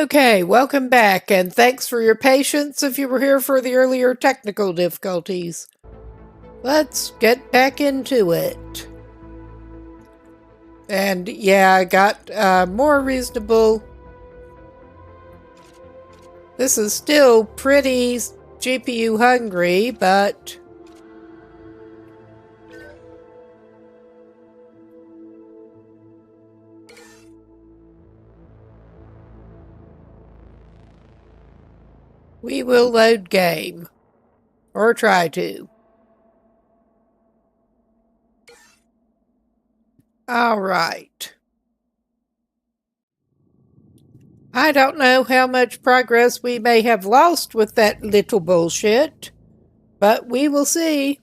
Okay, welcome back, and thanks for your patience if you were here for the earlier technical difficulties. Let's get back into it. And yeah, I got more reasonable. This is still pretty GPU hungry, but we will load game. Or try to. Alright. I don't know how much progress we may have lost with that little bullshit, but we will see.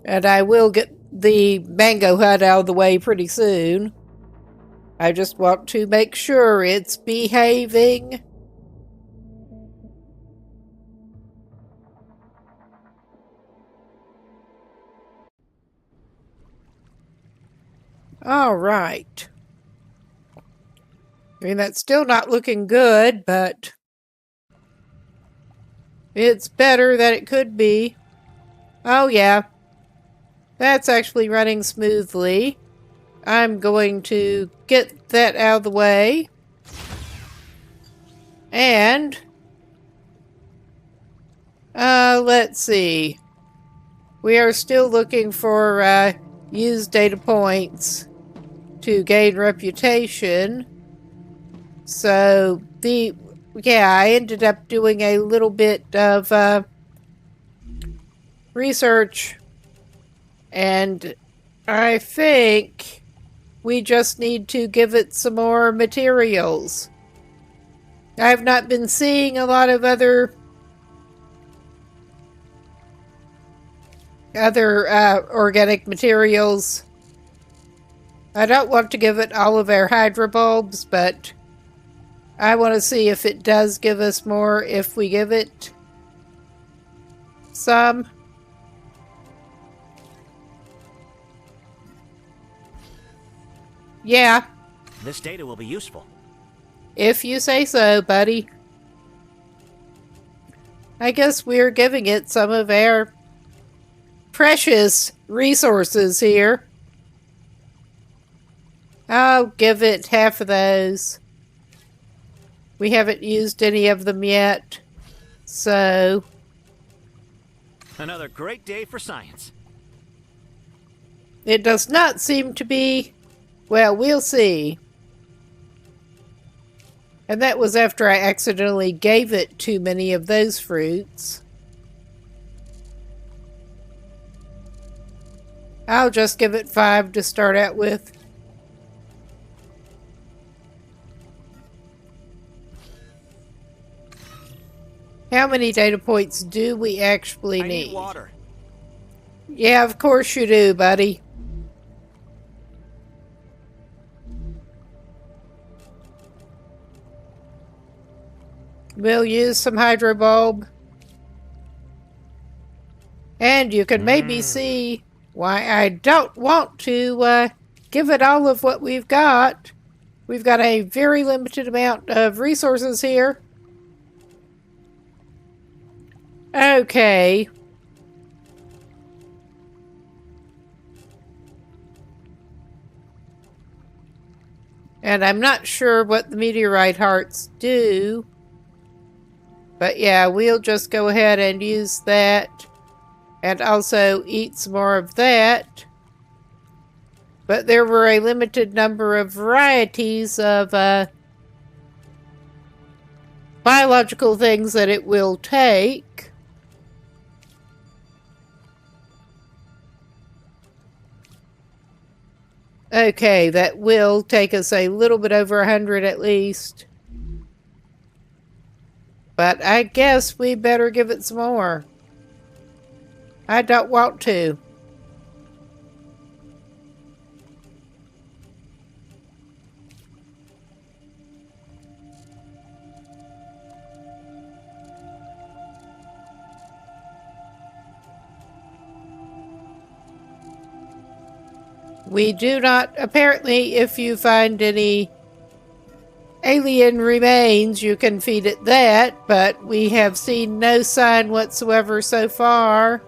And I will get the mango hut out of the way pretty soon. I just want to make sure it's behaving. All right. I mean, that's still not looking good, but it's better than it could be. Oh, yeah. That's actually running smoothly. I'm going to get that out of the way. And let's see. We are still looking for used data points to gain reputation. So I ended up doing a little bit of research, and I think we just need to give it some more materials. I've not been seeing a lot of other organic materials. I don't want to give it all of our hydrobulbs, but I want to see if it does give us more if we give it some. Yeah. This data will be useful. If you say so, buddy. I guess we're giving it some of our precious resources here. I'll give it half of those. We haven't used any of them yet, so... Another great day for science. It does not seem to be... Well, we'll see. And that was after I accidentally gave it too many of those fruits. I'll just give it 5 to start out with. How many data points do we actually need? I need water. Yeah, of course you do, buddy. We'll use some hydrobulb. And you can maybe see why I don't want to give it all of what we've got. We've got a very limited amount of resources here. Okay. And I'm not sure what the meteorite hearts do. But yeah, we'll just go ahead and use that. And also eat some more of that. But there were a limited number of varieties of biological things that it will take. Okay, that will take us a little bit over 100 at least. But I guess we better give it some more. I don't want to. We do not, apparently, if you find any alien remains, you can feed it that, but we have seen no sign whatsoever so far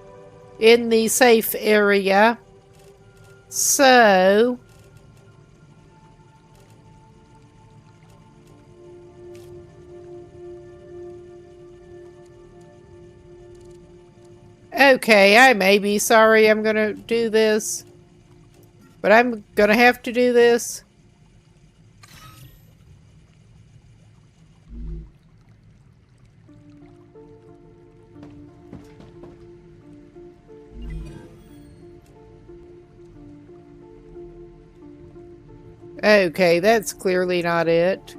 in the safe area. So, okay, I may be sorry I'm gonna do this, but I'm gonna have to do this. Okay, that's clearly not it.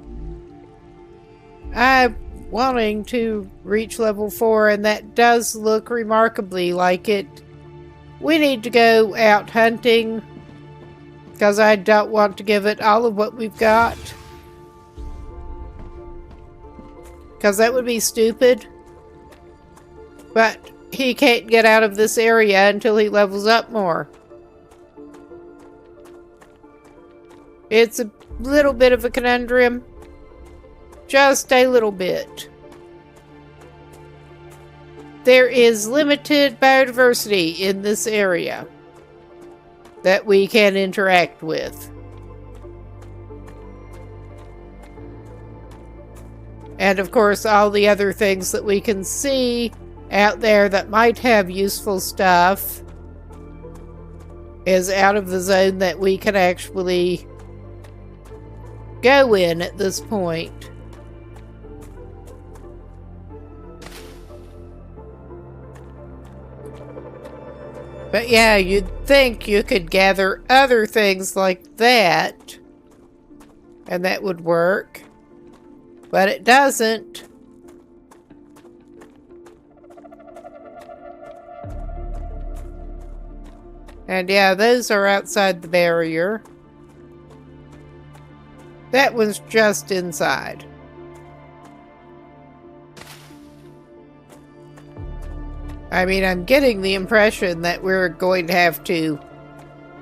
I'm wanting to reach level 4, and that does look remarkably like it. We need to go out hunting, because I don't want to give it all of what we've got. Because that would be stupid. But he can't get out of this area until he levels up more. It's a little bit of a conundrum. Just a little bit. There is limited biodiversity in this area that we can interact with. And of course, all the other things that we can see out there that might have useful stuff is out of the zone that we can actually go in at this point. But yeah, you'd think you could gather other things like that, and that would work. But it doesn't. And yeah, those are outside the barrier. That was just inside. I mean, I'm getting the impression that we're going to have to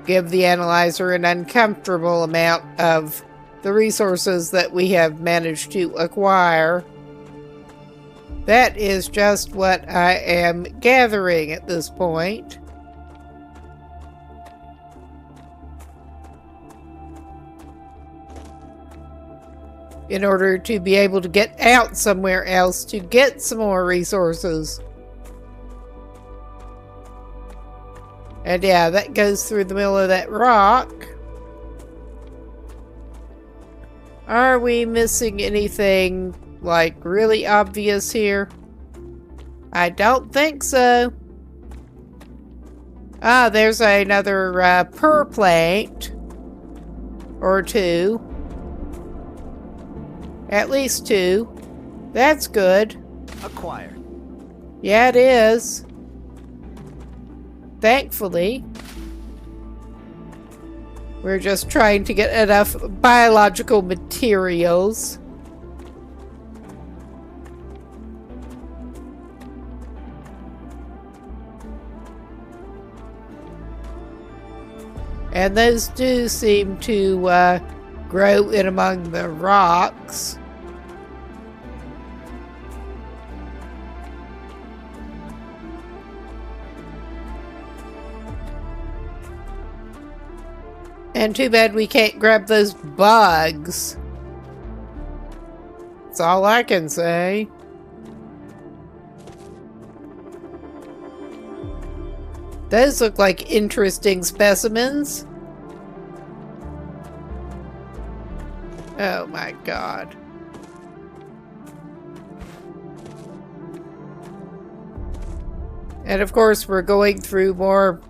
give the analyzer an uncomfortable amount of the resources that we have managed to acquire. That is just what I am gathering at this point. In order to be able to get out somewhere else to get some more resources. And yeah, that goes through the middle of that rock. Are we missing anything, like, really obvious here? I don't think so. Ah, there's another purplate. Or two. At least two. That's good. Acquired. Yeah, it is. Thankfully. We're just trying to get enough biological materials. And those do seem to grow in among the rocks. And too bad we can't grab those bugs. That's all I can say. Those look like interesting specimens. Oh my god. And of course we're going through more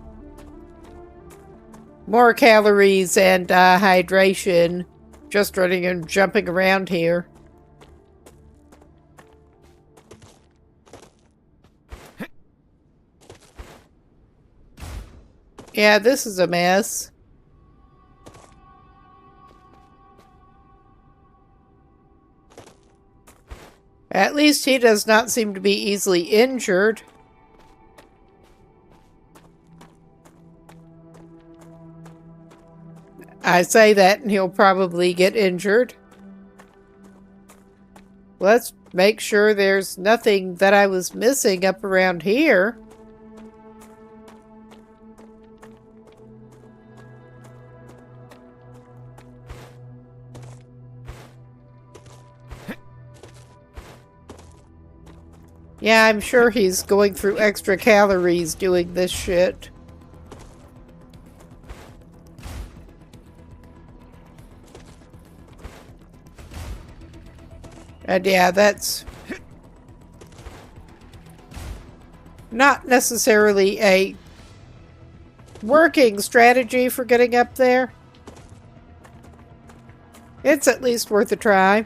calories and hydration just running and jumping around here. Yeah, this is a mess. At least he does not seem to be easily injured. I say that and he'll probably get injured. Let's make sure there's nothing that I was missing up around here. Yeah, I'm sure he's going through extra calories doing this shit. And yeah, that's not necessarily a working strategy for getting up there. It's at least worth a try.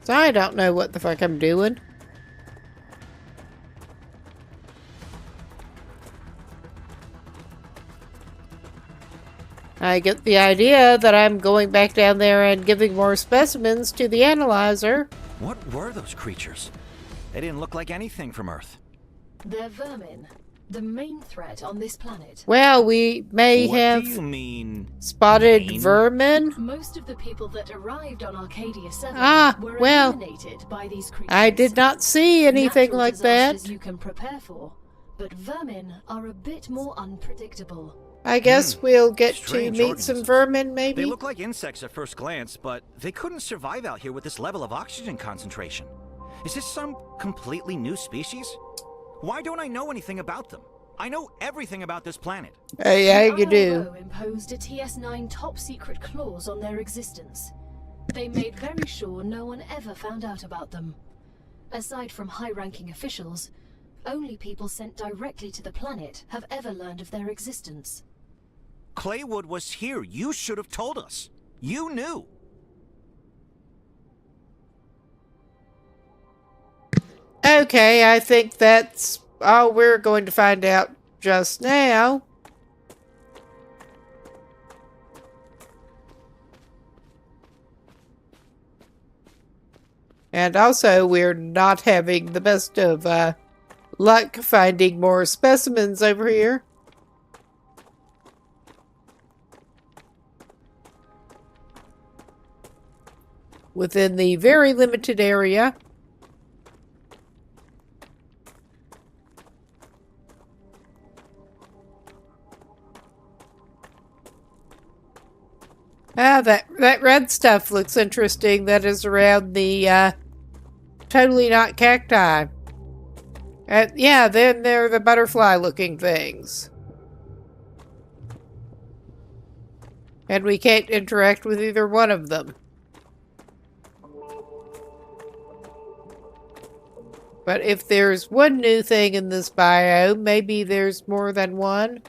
So I don't know what the fuck I'm doing. I get the idea that I'm going back down there and giving more specimens to the analyzer. What were those creatures? They didn't look like anything from Earth. They're vermin, the main threat on this planet. Well, we may have What do you mean, spotted main? vermin. Most of the people that arrived on Arcadia 7 were well, eliminated by these creatures. I did not see anything Natural like that. disasters you can prepare for, but vermin are a bit more unpredictable. I guess we'll get to Strange meet some organisms. vermin, maybe? They look like insects at first glance, but they couldn't survive out here with this level of oxygen concentration. Is this some completely new species? Why don't I know anything about them? I know everything about this planet. Yeah, you The do. ILO imposed a TS9 top-secret clause on their existence. They made very sure no one ever found out about them. Aside from high-ranking officials, only people sent directly to the planet have ever learned of their existence. Claywood was here. You should have told us. You knew. Okay, I think that's all we're going to find out just now. And also, we're not having the best of luck finding more specimens over here. Within the very limited area. That red stuff looks interesting. That is around the totally not cacti. Yeah, then they're the butterfly-looking things. And we can't interact with either one of them. But if there's one new thing in this biome, maybe there's more than one.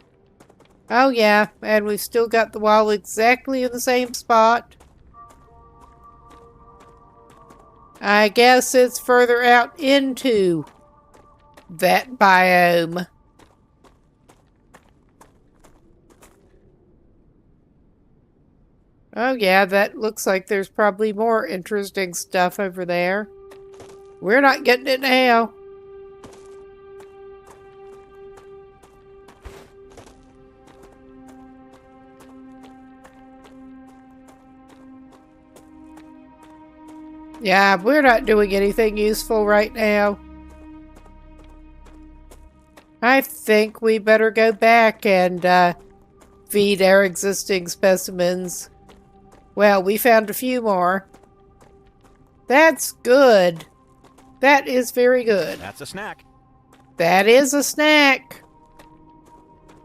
Oh yeah, and we've still got the wall exactly in the same spot. I guess it's further out into that biome. Oh yeah, that looks like there's probably more interesting stuff over there. We're not getting it now. Yeah, we're not doing anything useful right now. I think we better go back and feed our existing specimens. Well, we found a few more. That's good. That is very good. That's a snack. That is a snack.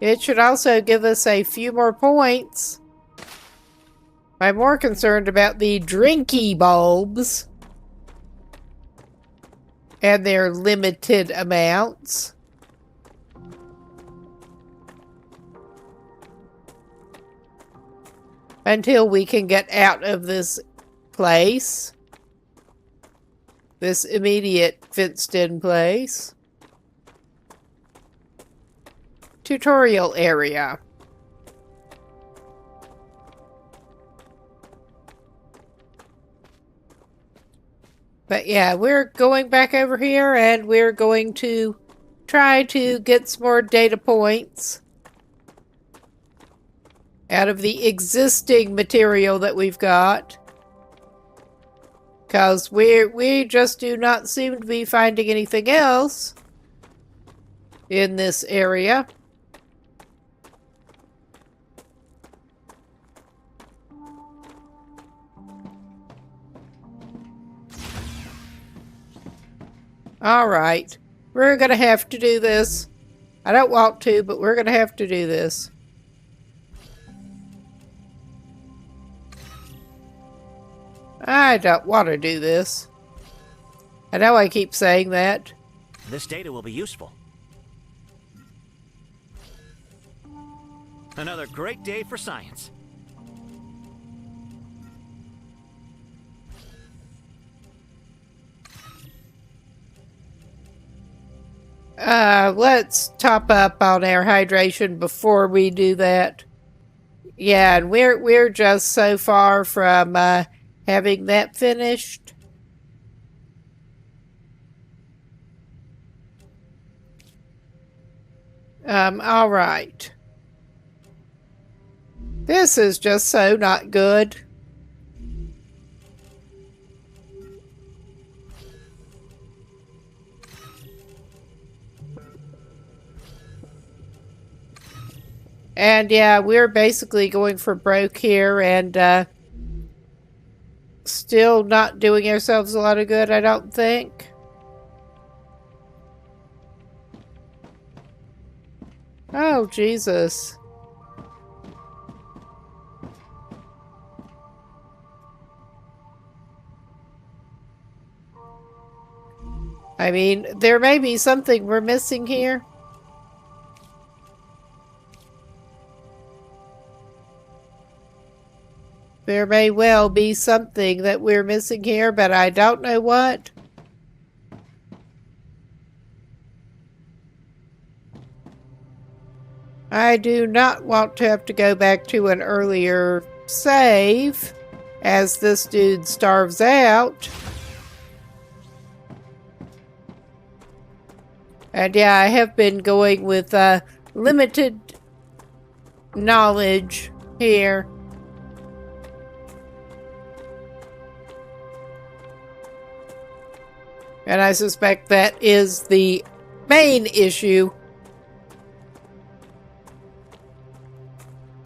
It should also give us a few more points. I'm more concerned about the drinky bulbs and their limited amounts. Until we can get out of this place. This immediate fenced-in place. Tutorial area. But yeah, we're going back over here and we're going to try to get some more data points. out of the existing material that we've got. Because we just do not seem to be finding anything else in this area. Alright, we're gonna have to do this. I don't want to, but we're gonna have to do this. I don't want to do this. I know I keep saying that. This data will be useful. Another great day for science. Let's top up on our hydration before we do that. Yeah, and we're just so far from having that finished. All right. This is just so not good. And yeah, we're basically going for broke here and still not doing ourselves a lot of good, I don't think. Oh, Jesus. I mean, there may be something we're missing here. There may well be something that we're missing here, but I don't know what. I do not want to have to go back to an earlier save as this dude starves out. And yeah, I have been going with limited knowledge here. And I suspect that is the main issue.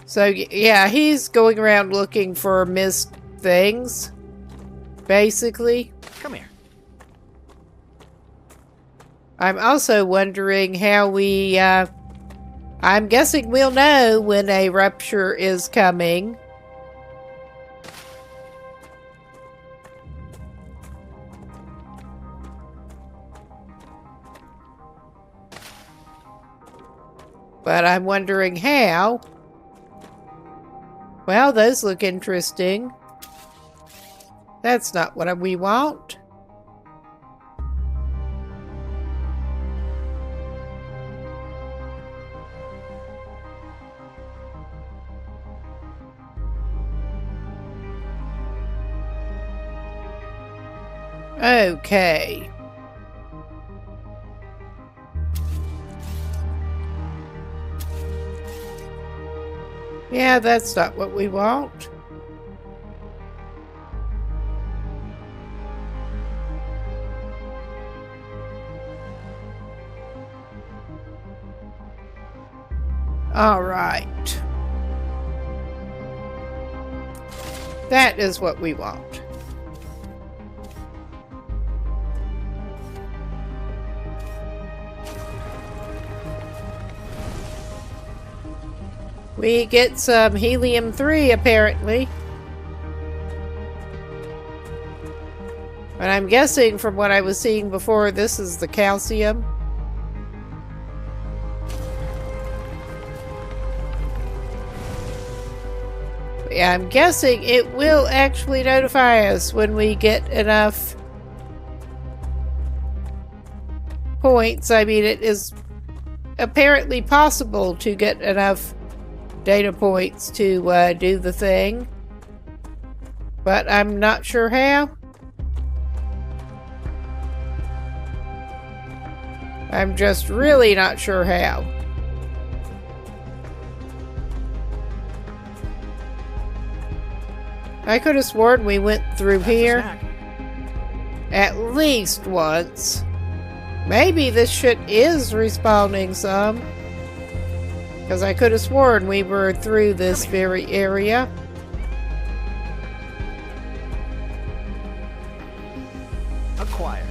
So yeah, he's going around looking for missed things, basically. Come here. I'm also wondering how we, I'm guessing we'll know when a rupture is coming. But I'm wondering how. Well, those look interesting. That's not what we want. Okay. Yeah, that's not what we want. All right. That is what we want. We get some helium-3, apparently. And I'm guessing from what I was seeing before, this is the calcium. Yeah, I'm guessing it will actually notify us when we get enough points. I mean, it is apparently possible to get enough data points to do the thing, but I'm not sure how. I'm just really not sure how. I could have sworn we went through That's a here snack. at least once. Maybe this shit is respawning some. Because I could have sworn we were through this very area. Acquired.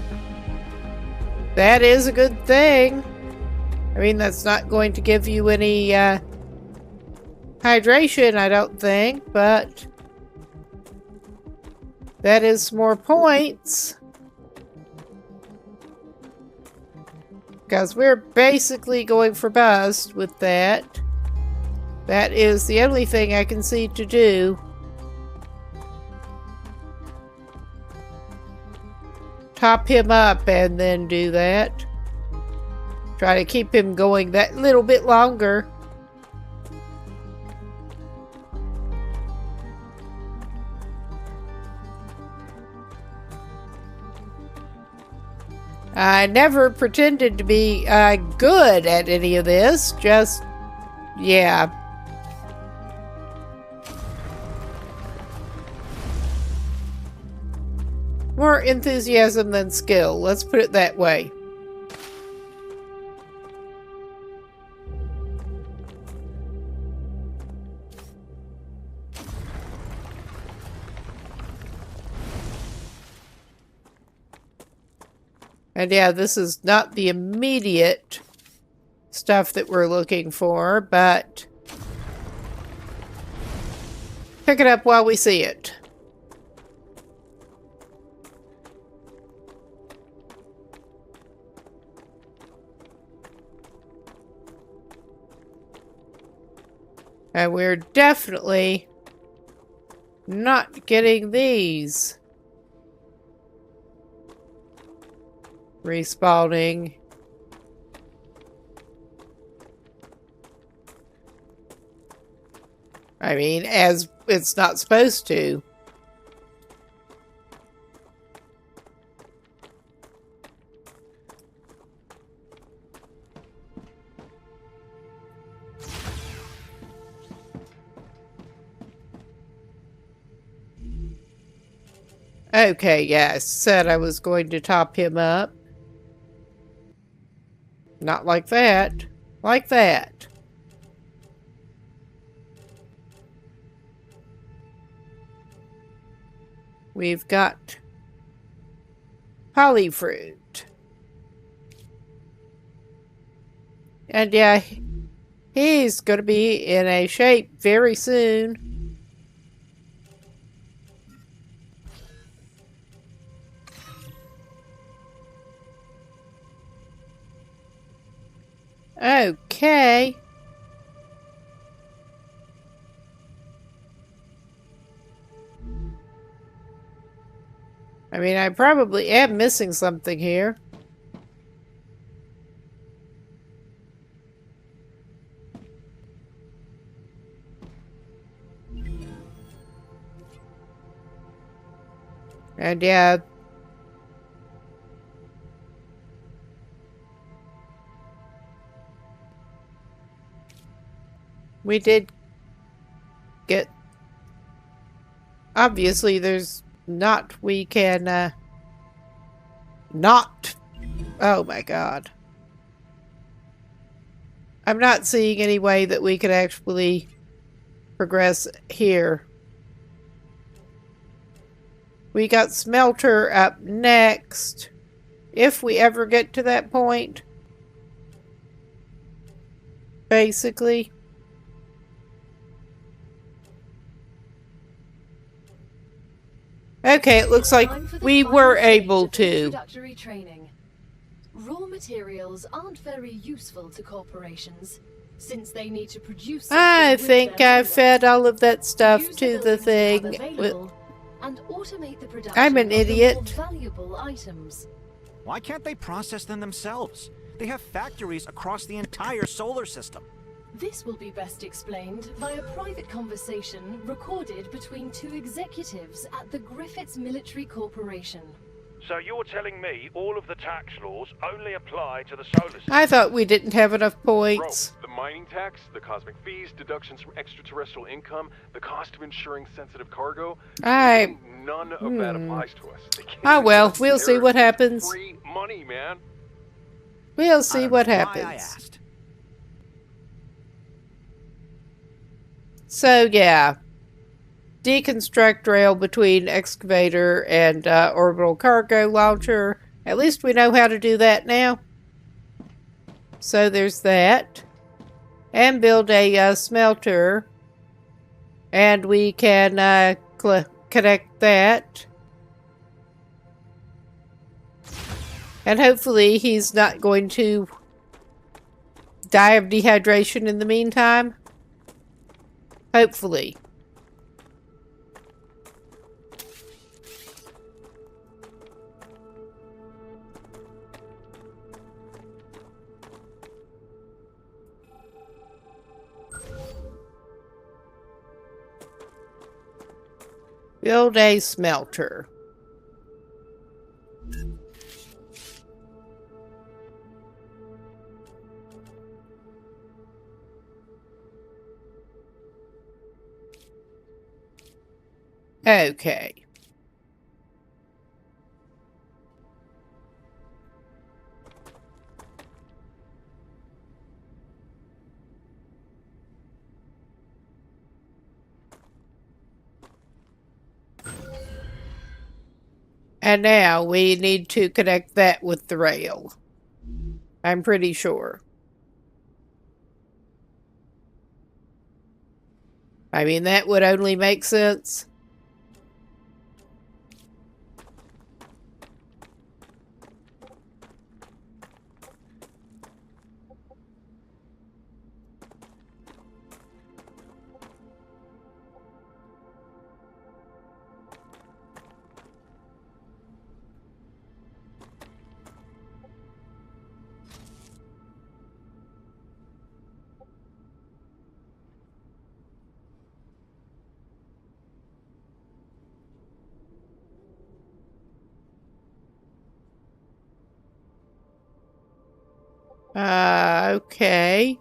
That is a good thing. I mean, that's not going to give you any hydration, I don't think, but that is more points. Because we're basically going for bust with that. That is the only thing I can see to do. Top him up and then do that. Try to keep him going that little bit longer. I never pretended to be good at any of this. Just, yeah. More enthusiasm than skill. Let's put it that way. And yeah, this is not the immediate stuff that we're looking for, but pick it up while we see it. And we're definitely not getting these respawning. I mean, as it's not supposed to. Okay, yeah, I said I was going to top him up. Not like that. Like that. We've got polyfruit. And yeah, he's going to be in a shape very soon. Okay. I mean, I probably am missing something here. And yeah, we did get... Obviously, there's not... We can, not... Oh my god. I'm not seeing any way that we could actually progress here. We got smelter up next. If we ever get to that point. Basically. Okay, it looks like we were able to. Introductory training. Raw materials aren't very useful to corporations, since they need to produce. I think I fed all of that stuff to the thing. And automate the production I'm an idiot. of the more valuable items. Why can't they process them themselves? They have factories across the entire solar system. This will be best explained by a private conversation recorded between two executives at the Griffiths Military Corporation. So you're telling me all of the tax laws only apply to the solar system? I thought we didn't have enough points. Bro, the mining tax, the cosmic fees, deductions from extraterrestrial income, the cost of insuring sensitive cargo, none of that applies to us. Oh well, we'll see what happens. Free money, man. We'll see what Why I happens. asked. So yeah, deconstruct rail between excavator and orbital cargo launcher. At least we know how to do that now. So there's that. And build a smelter. And we can connect that. And hopefully he's not going to die of dehydration in the meantime. Hopefully. Build a smelter. Okay. And now we need to connect that with the rail. I'm pretty sure. I mean, that would only make sense. Okay.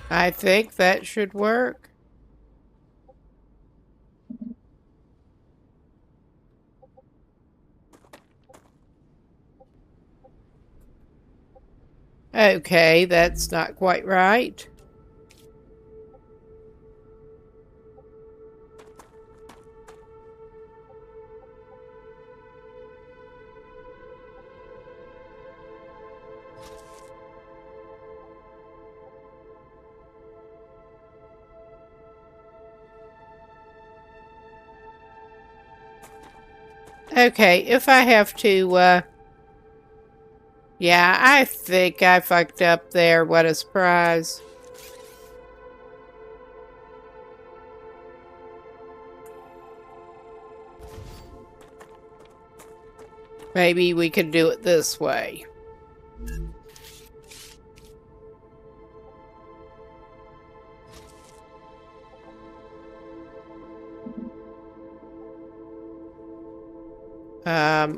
I think that should work. Okay, that's not quite right. Okay, if I have to, yeah, I think I fucked up there. What a surprise. Maybe we could do it this way.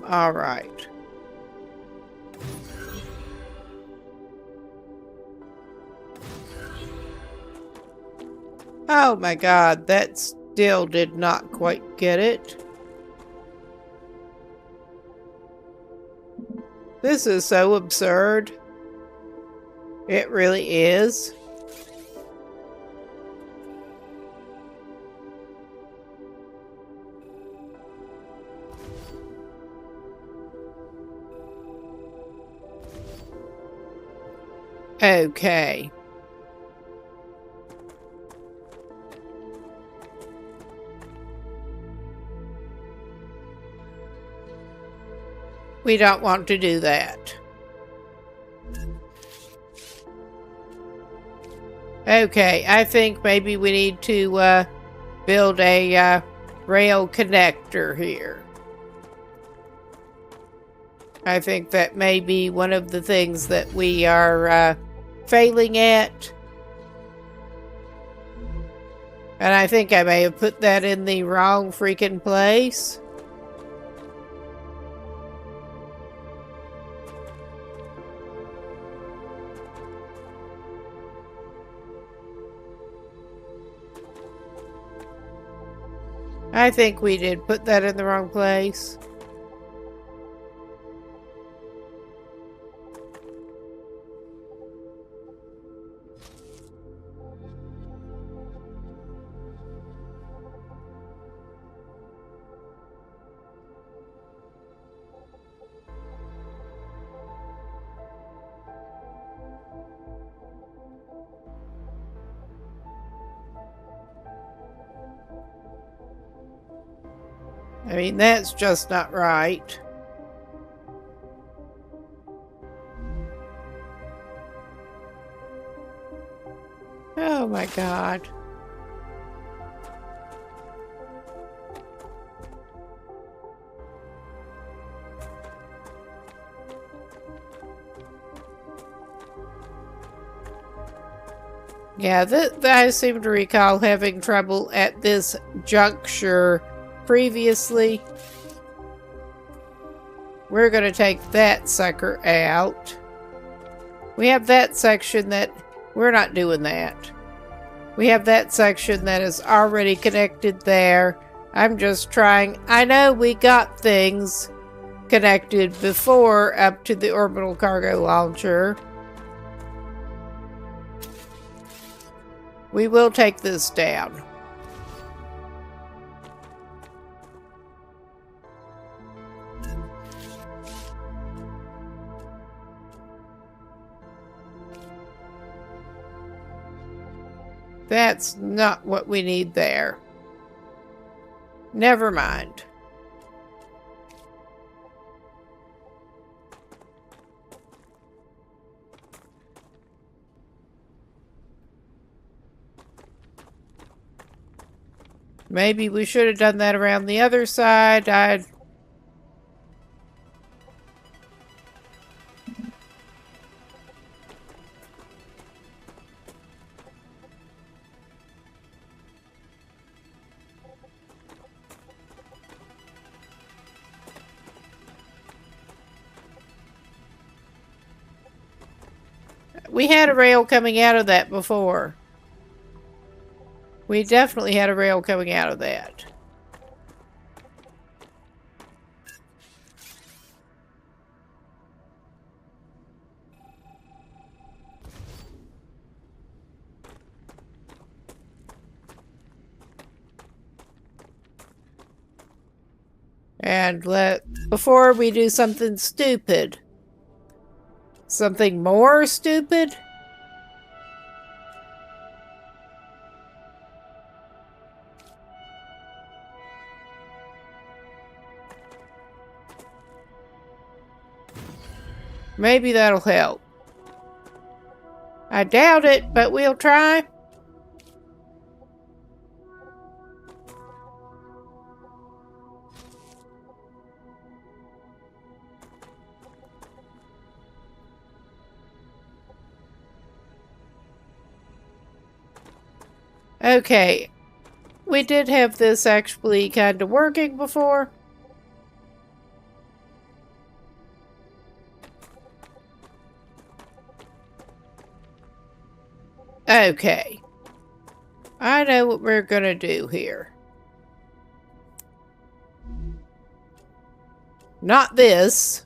All right. Oh my God, that still did not quite get it. This is so absurd. It really is. Okay. We don't want to do that. Okay, I think maybe we need to build a rail connector here. I think that may be one of the things that we are failing at. And I think I may have put that in the wrong freaking place. I think we did put that in the wrong place. I mean, that's just not right. Oh my God. Yeah, I seem to recall having trouble at this juncture previously. We're going to take that sucker out. We have that section that we're not doing that. We have that section that is already connected there. I'm just trying. I know we got things connected before up to the orbital cargo launcher. We will take this down. That's not what we need there. Never mind. Maybe we should have done that around the other side. We had a rail coming out of that before. We definitely had a rail coming out of that. And before we do something stupid. Something more stupid? Maybe that'll help. I doubt it, but we'll try. Okay. We did have this actually kind of working before. Okay. I know what we're gonna do here. Not this.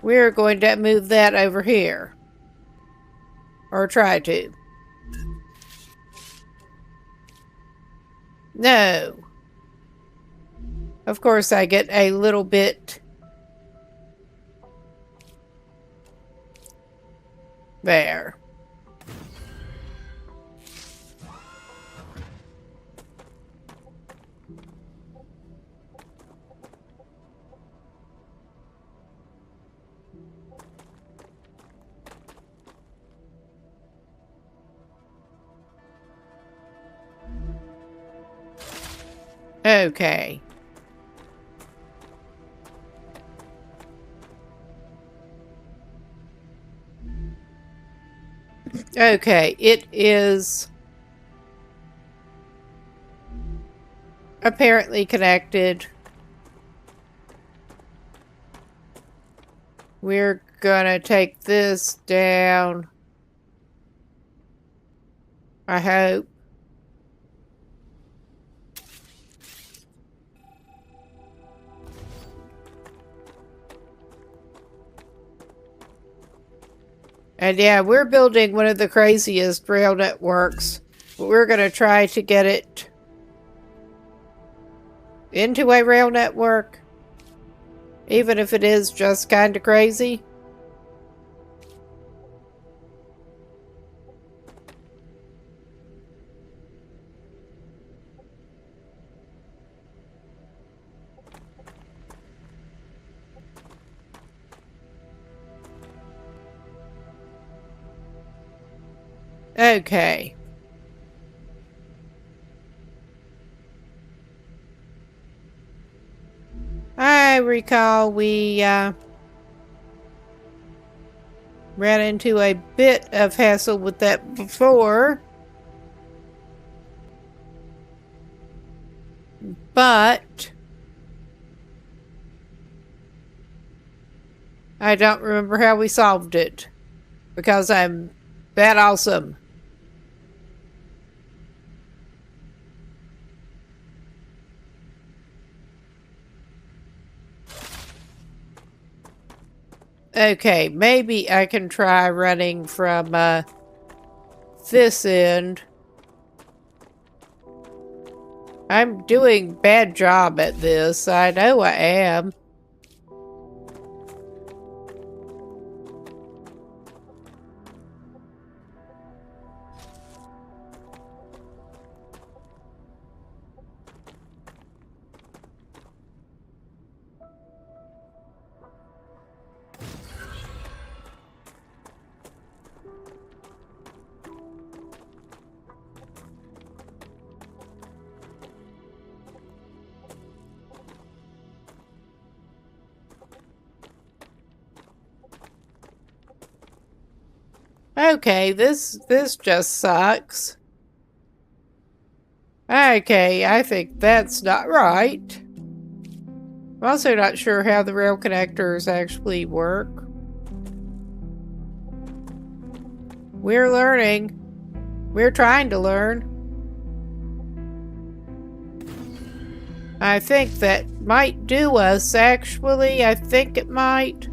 We're going to move that over here. Or try to. No. Of course, I get a little bit there. Okay. Okay, it is apparently connected. We're gonna take this down. I hope. And yeah, we're building one of the craziest rail networks. But we're going to try to get it into a rail network. Even if it is just kind of crazy. Okay. I recall we ran into a bit of hassle with that before. But I don't remember how we solved it. Because I'm that awesome. Okay, maybe I can try running from this end. I'm doing bad job at this. I know I am. Okay, this just sucks. Okay, I think that's not right. I'm also not sure how the rail connectors actually work. We're learning. We're trying to learn. I think that might do us, actually. I think it might.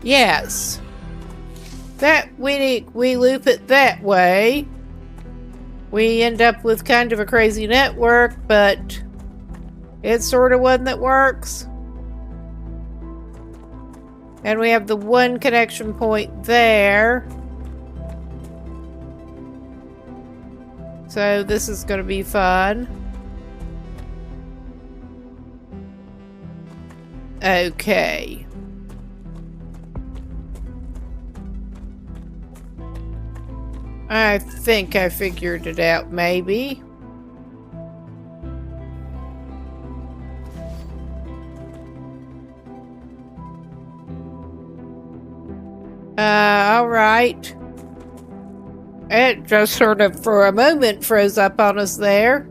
Yes. That we loop it that way. We end up with kind of a crazy network, but it's sort of one that works. And we have the one connection point there. So this is going to be fun. Okay. I think I figured it out, maybe. Alright. It just sort of, for a moment, froze up on us there.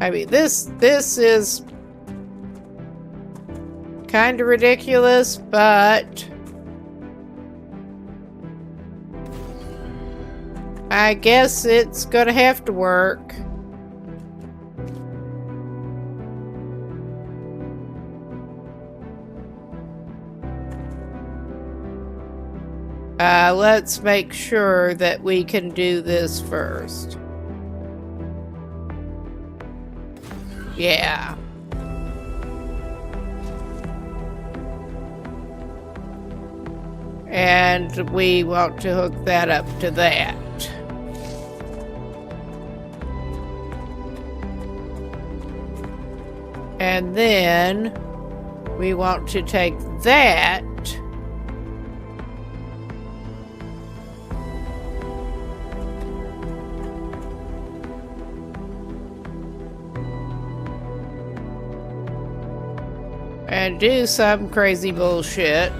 I mean, this is kind of ridiculous, but I guess it's gonna have to work. Let's make sure that we can do this first. Yeah. And we want to hook that up to that. And then we want to take that and do some crazy bullshit.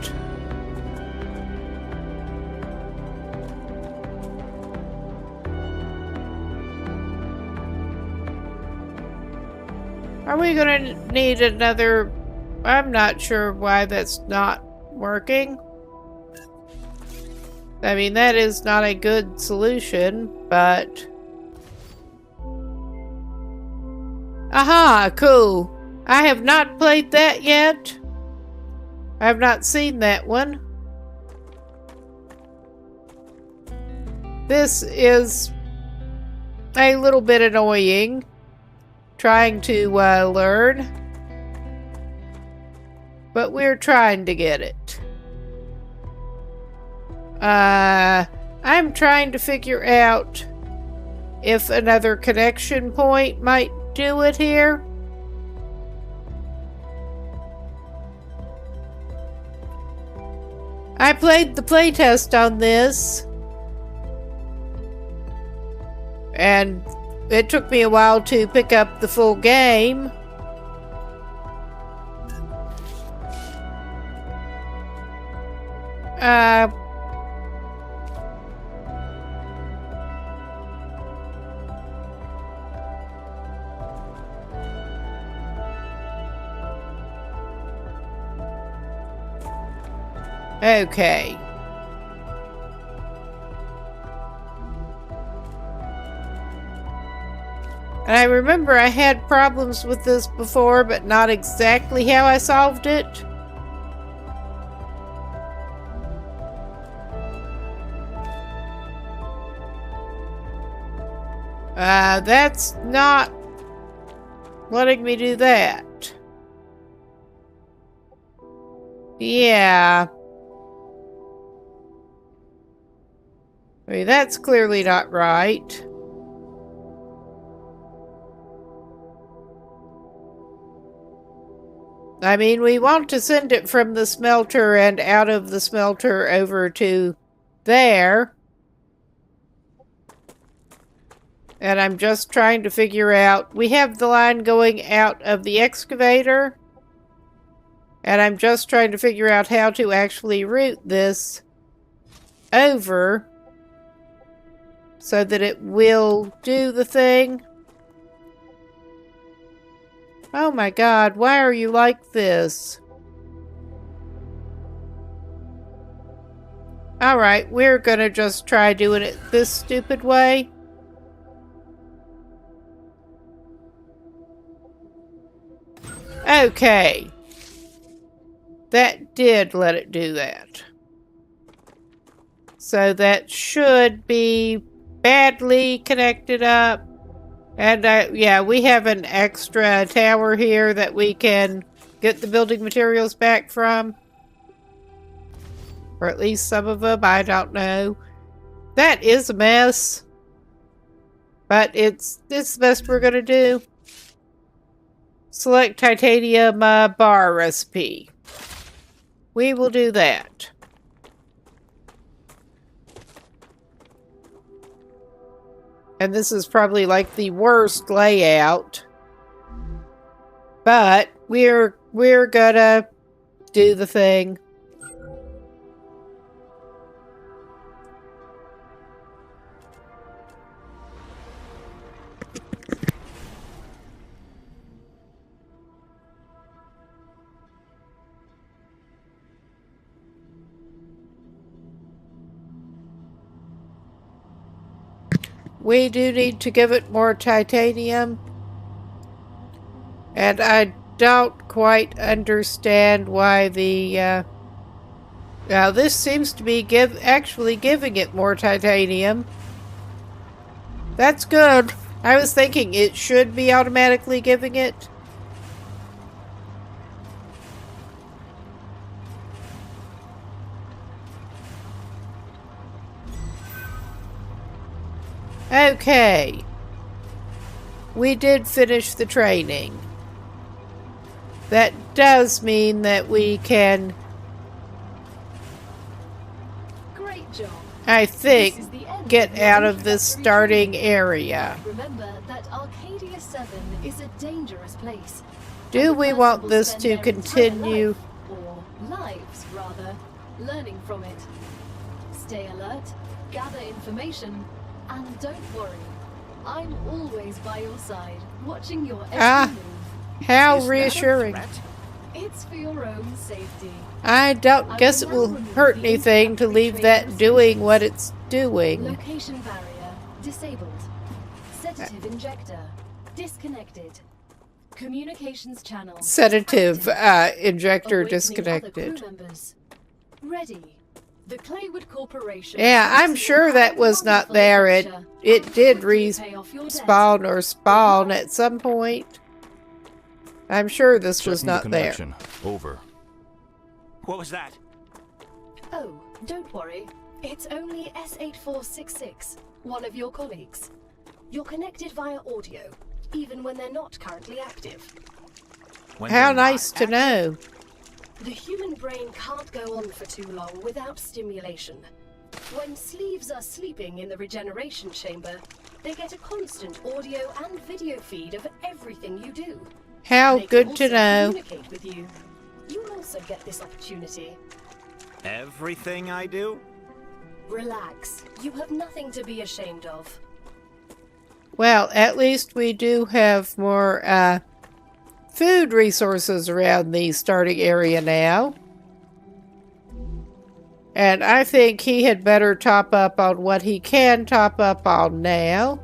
Are we gonna need another? I'm not sure why that's not working. I mean, that is not a good solution, but... Aha, cool. I have not played that yet. I have not seen that one. This is a little bit annoying. Trying to learn. But we're trying to get it. I'm trying to figure out if another connection point might do it here. I played the playtest on this. And it took me a while to pick up the full game. Okay. And I remember I had problems with this before, but not exactly how I solved it. That's not letting me do that. Yeah. I mean, that's clearly not right. I mean, we want to send it from the smelter and out of the smelter over to there. And I'm just trying to figure out... We have the line going out of the excavator. And I'm just trying to figure out how to actually route this over so that it will do the thing. Oh my God, why are you like this? Alright, we're gonna just try doing it this stupid way. Okay. That did let it do that. So that should be badly connected up. And yeah, we have an extra tower here that we can get the building materials back from. Or at least some of them, I don't know. That is a mess. But it's the best we're gonna do. Select titanium bar recipe. We will do that. And this is probably like the worst layout. But we're gonna do the thing. We do need to give it more titanium. And I don't quite understand why the... now this seems to be actually giving it more titanium. That's good. I was thinking it should be automatically giving it. Okay. We did finish the training. That does mean that we can, Great job. I This is think, the end get of your out of this introductory starting training. area. Remember that Arcadia 7 is a dangerous place. Do And a we person want will this spend to their entire continue? life, or lives rather, learning from it. Stay alert, gather information, and don't worry. I'm always by your side, watching your every Ah. move. How Is that a reassuring. threat? It's for your own safety. I don't I guess will it now will remove hurt the anything to introductory leave training that doing restrictions. what it's doing. Location barrier disabled. Sedative injector disconnected. Communications channel Sedative active. injector Awakening other disconnected. crew members. Ready. The Claywood Corporation. Yeah, I'm wishes sure you that a was not wonderful there. adventure It and did quickly pay off your debt. respawn or spawn at some point. I'm sure this was Checking the not there. connection. Over. What was that? Oh, don't worry. It's only S8466, one of your colleagues. You're connected via audio, even when they're not currently active. When How they're not nice to active? know. The human brain can't go on for too long without stimulation. When sleeves are sleeping in the regeneration chamber, they get a constant audio and video feed of everything you do. How They can good to also know. communicate with you. You'll also get this opportunity. Everything I do? Relax. You have nothing to be ashamed of. Well, at least we do have more food resources around the starting area now. And I think he had better top up on what he can top up on now.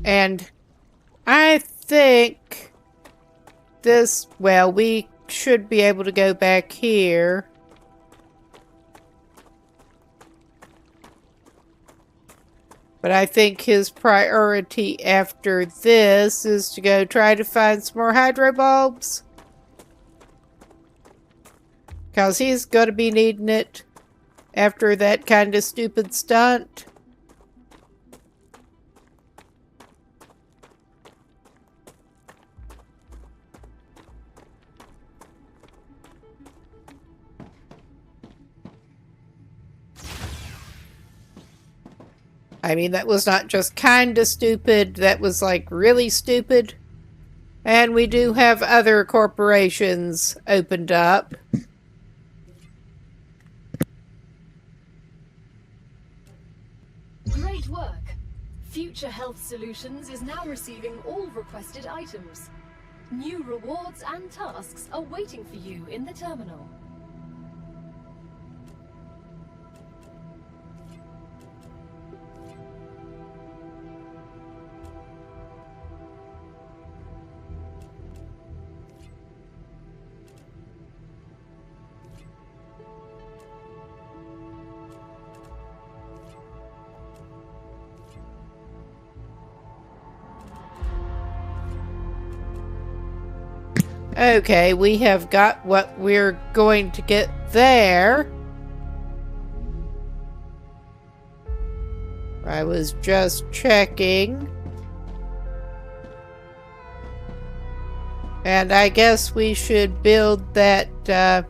And I think this, well, we should be able to go back here. But I think his priority after this is to go try to find some more hydro bulbs. Because he's going to be needing it after that kind of stupid stunt. I mean, that was not just kind of stupid, that was like really stupid. And we do have other corporations opened up. Great work. Future Health Solutions is now receiving all requested items. New rewards and tasks are waiting for you in the terminal. Okay, we have got what we're going to get there. I was just checking. And I guess we should build that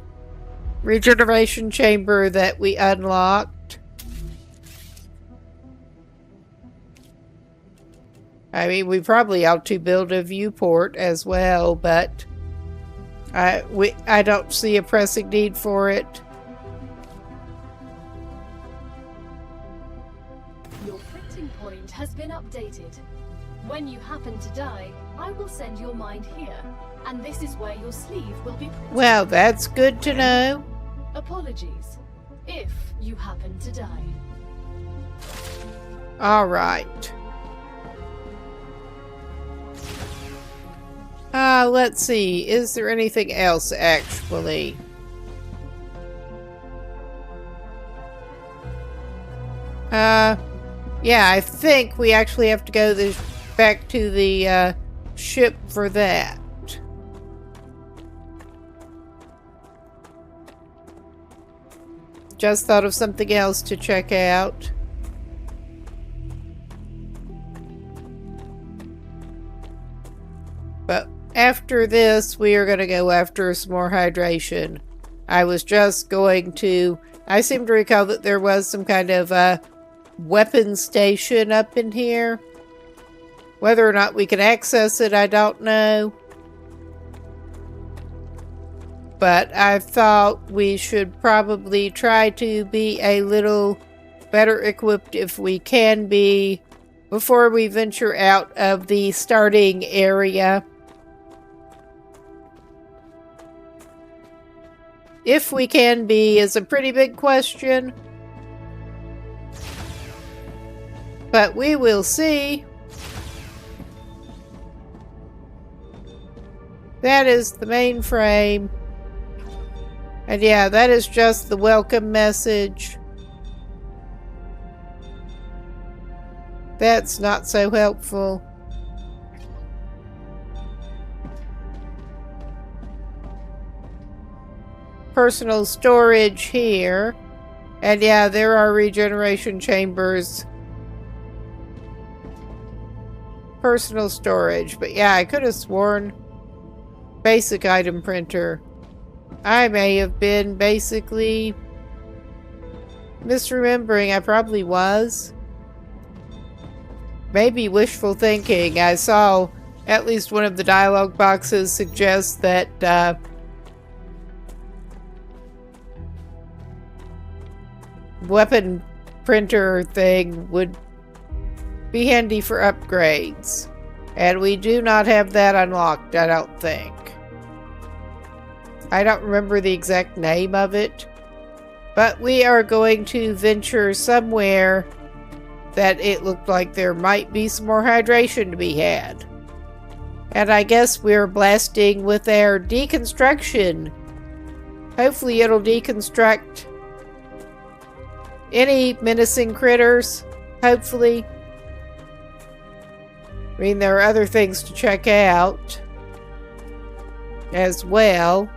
regeneration chamber that we unlocked. I mean, we probably ought to build a viewport as well, but I don't see a pressing need for it. Your printing point has been updated. When you happen to die, I will send your mind here, and this is where your sleeve will be printed. Well, that's good to know. Apologies, if you happen to die. All right. Let's see. Is there anything else, actually? Yeah, I think we actually have to go back to the ship for that. Just thought of something else to check out. But after this, we are going to go after some more hydration. I was just going to... I seem to recall that there was some kind of weapon station up in here. Whether or not we can access it, I don't know. But I thought we should probably try to be a little better equipped if we can be before we venture out of the starting area. If we can be is a pretty big question. But we will see. That is the mainframe. And yeah, that is just the welcome message. That's not so helpful. Personal storage here. And yeah, there are regeneration chambers. Personal storage. But yeah, I could have sworn basic item printer. I may have been basically misremembering. I probably was. Maybe wishful thinking. I saw at least one of the dialogue boxes suggest that weapon printer thing would be handy for upgrades. And we do not have that unlocked, I don't think. I don't remember the exact name of it. But we are going to venture somewhere that it looked like there might be some more hydration to be had. And I guess we're blasting with our deconstruction. Hopefully it'll deconstruct any menacing critters. Hopefully. I mean, there are other things to check out as well.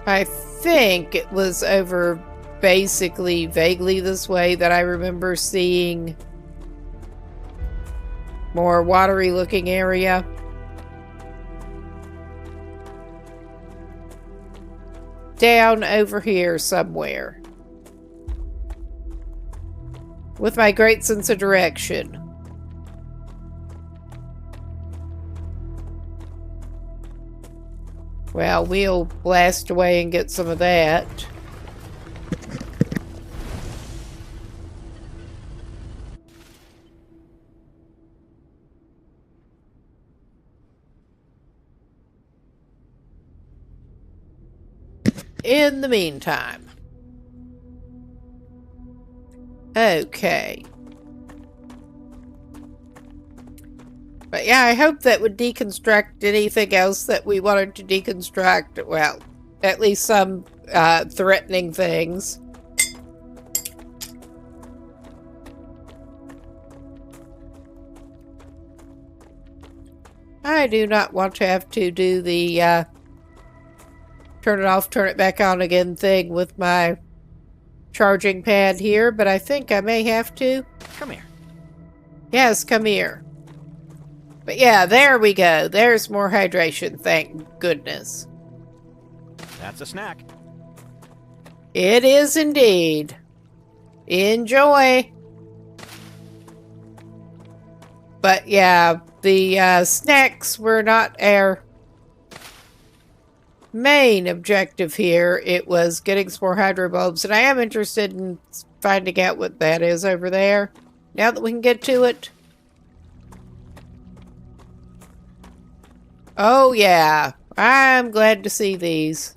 I think it was over basically vaguely this way that I remember seeing more watery looking area. Down over here somewhere. With my great sense of direction. Well, we'll blast away and get some of that. In the meantime. Okay. But yeah, I hope that would deconstruct anything else that we wanted to deconstruct. Well, at least some threatening things. I do not want to have to do the turn it off, turn it back on again thing with my charging pad here, but I think I may have to. Come here. Yes, come here. But yeah, there we go. There's more hydration, thank goodness. That's a snack. It is indeed. Enjoy. But yeah, the snacks were not our main objective here. It was getting some more hydro bulbs, and I am interested in finding out what that is over there. Now that we can get to it. Oh yeah, I'm glad to see these.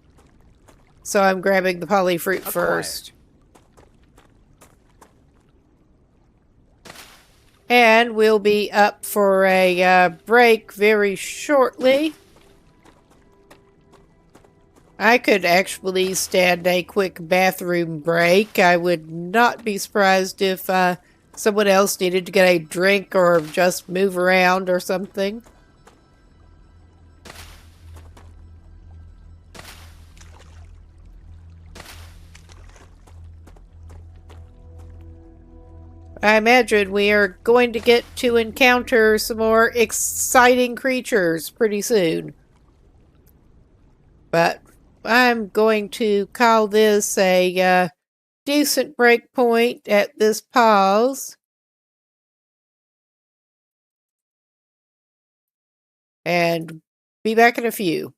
So I'm grabbing the polyfruit first. And we'll be up for a break very shortly. I could actually stand a quick bathroom break. I would not be surprised if someone else needed to get a drink or just move around or something. I imagine we are going to get to encounter some more exciting creatures pretty soon. But I'm going to call this a decent break point at this pause. And be back in a few.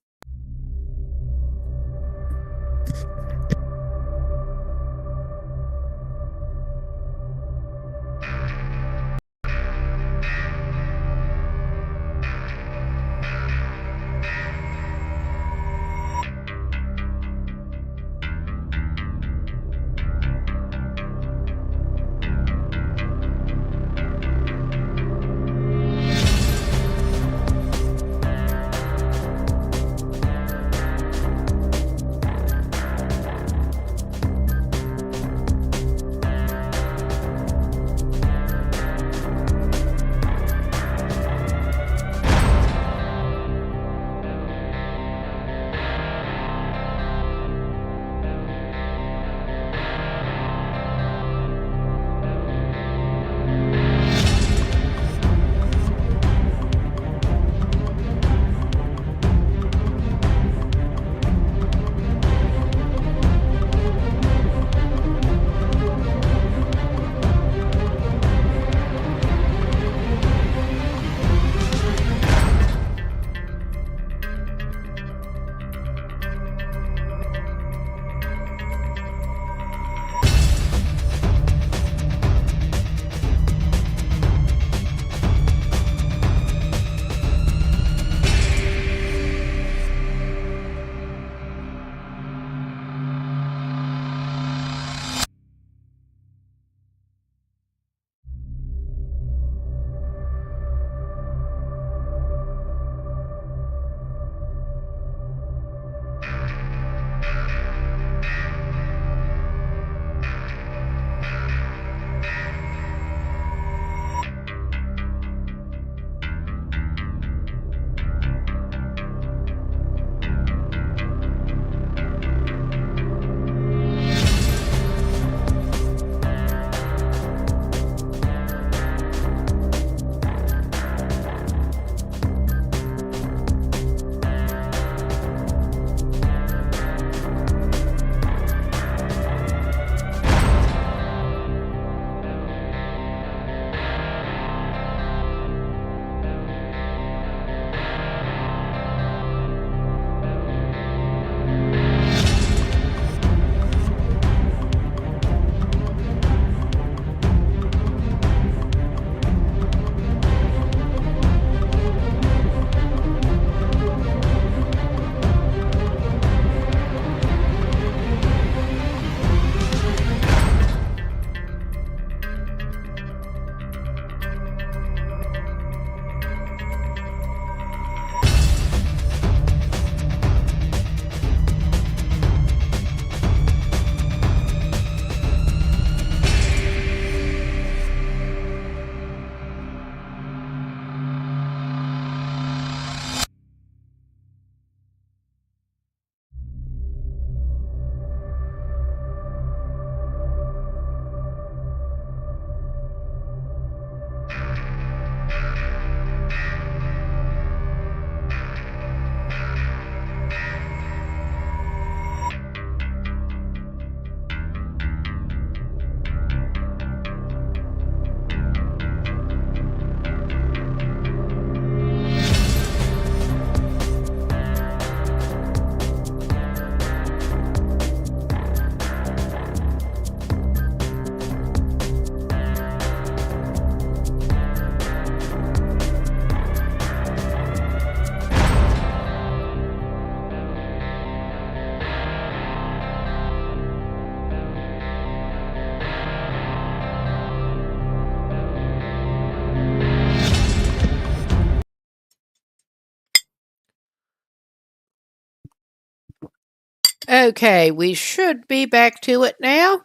Okay, we should be back to it now.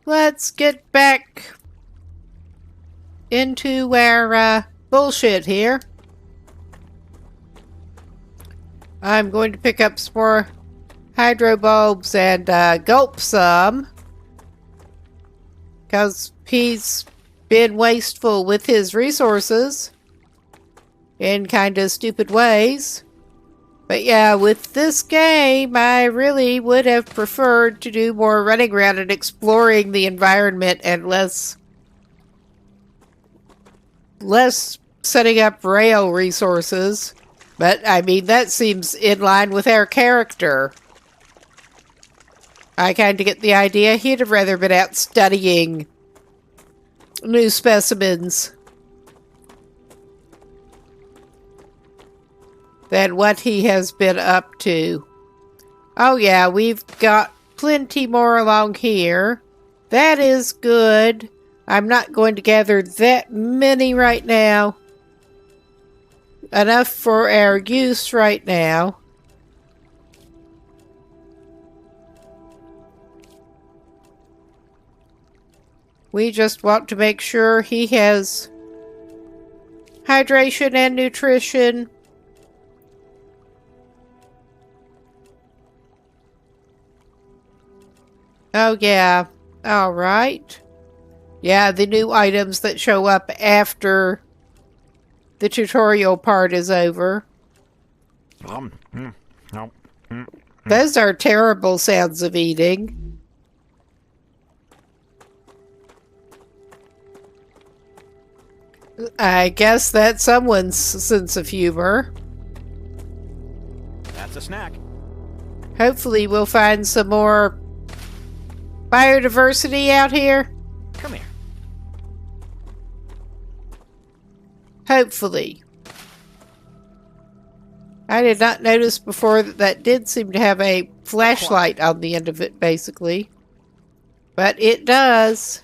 Let's get back into our bullshit here. I'm going to pick up some more hydro bulbs and gulp some. Because he's been wasteful with his resources in kind of stupid ways. But yeah, with this game, I really would have preferred to do more running around and exploring the environment and less setting up rail resources. But, I mean, that seems in line with our character. I kind of get the idea he'd have rather been out studying new specimens than what he has been up to. Oh yeah, we've got plenty more along here. That is good. I'm not going to gather that many right now. Enough for our use right now. We just want to make sure he has hydration and nutrition. Oh yeah, alright. Yeah, the new items that show up after the tutorial part is over. Those are terrible sounds of eating. I guess that's someone's sense of humor. That's a snack. Hopefully we'll find some more biodiversity out here. Come here. Hopefully. I did not notice before that that did seem to have a flashlight on the end of it, basically. But it does.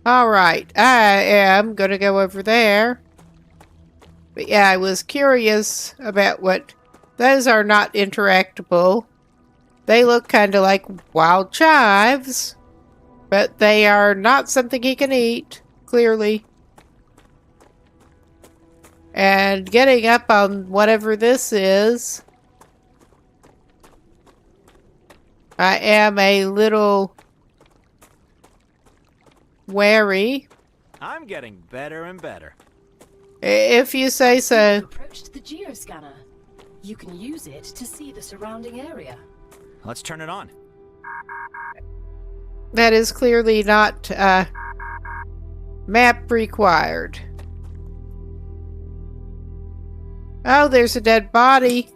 Alright, I am going to go over there. But yeah, I was curious about what... Those are not interactable. They look kind of like wild chives. But they are not something he can eat, clearly. And getting up on whatever this is... I am a little... wary. I'm getting better and better. If you say so. You've approached the geoscanner. You can use it to see the surrounding area. Let's turn it on. That is clearly not map required. Oh, there's a dead body.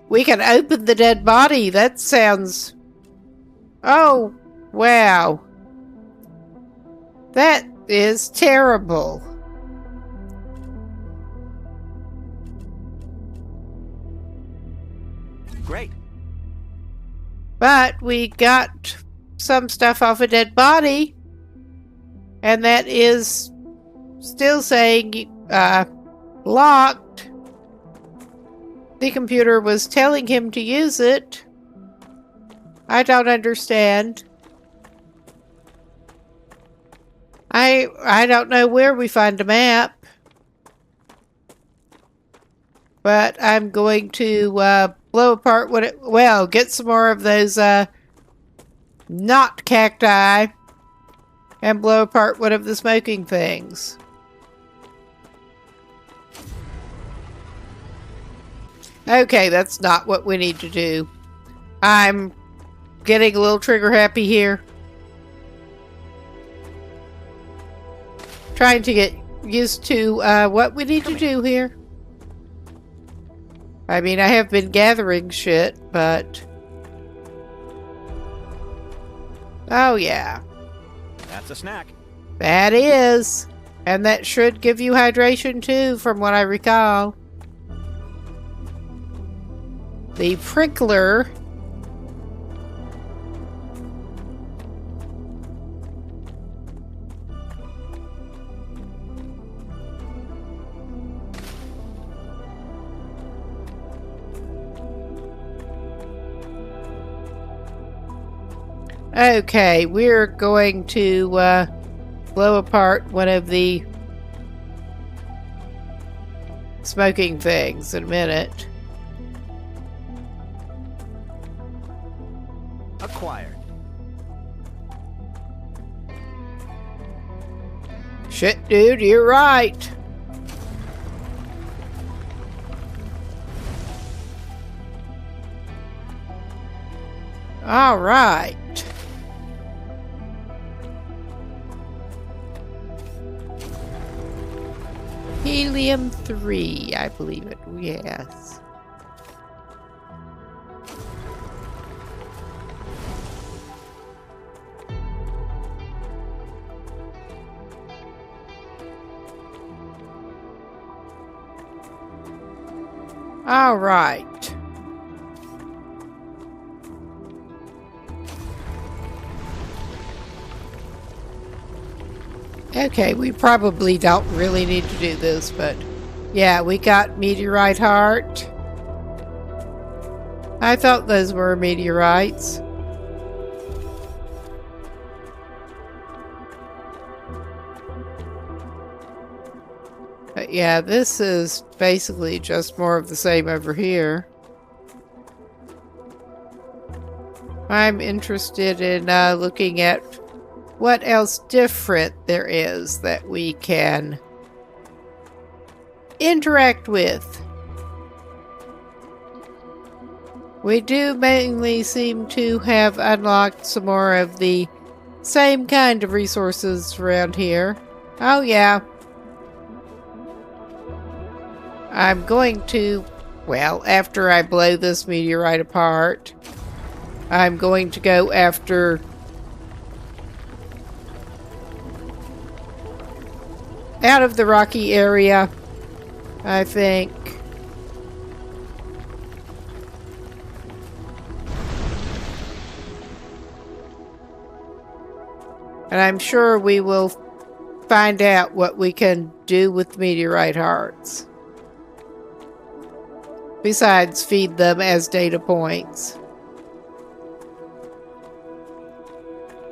We can open the dead body. That sounds... Oh, wow. That is terrible. Great. But we got some stuff off a dead body. And that is still saying locked. The computer was telling him to use it. I don't understand. I don't know where we find a map. But I'm going to blow apart what it... Well, get some more of those not cacti. And blow apart one of the smoking things. Okay, that's not what we need to do. I'm getting a little trigger happy here. Trying to get used to what we need to do here. I mean, I have been gathering shit, but... Oh, yeah. That's a snack. That is. And that should give you hydration, too, from what I recall. The prickler... Okay, we're going to blow apart one of the smoking things in a minute. Acquired. Shit, dude, you're right. All right. Helium-3, I believe it. Yes. All right. Okay, we probably don't really need to do this, but yeah, we got meteorite heart. I thought those were meteorites. But yeah, this is basically just more of the same over here. I'm interested in looking at what else different there is that we can interact with. We do mainly seem to have unlocked some more of the same kind of resources around here. Oh yeah. I'm going to, well, after I blow this meteorite apart, I'm going to go after out of the rocky area, I think. And I'm sure we will find out what we can do with meteorite hearts. Besides, feed them as data points.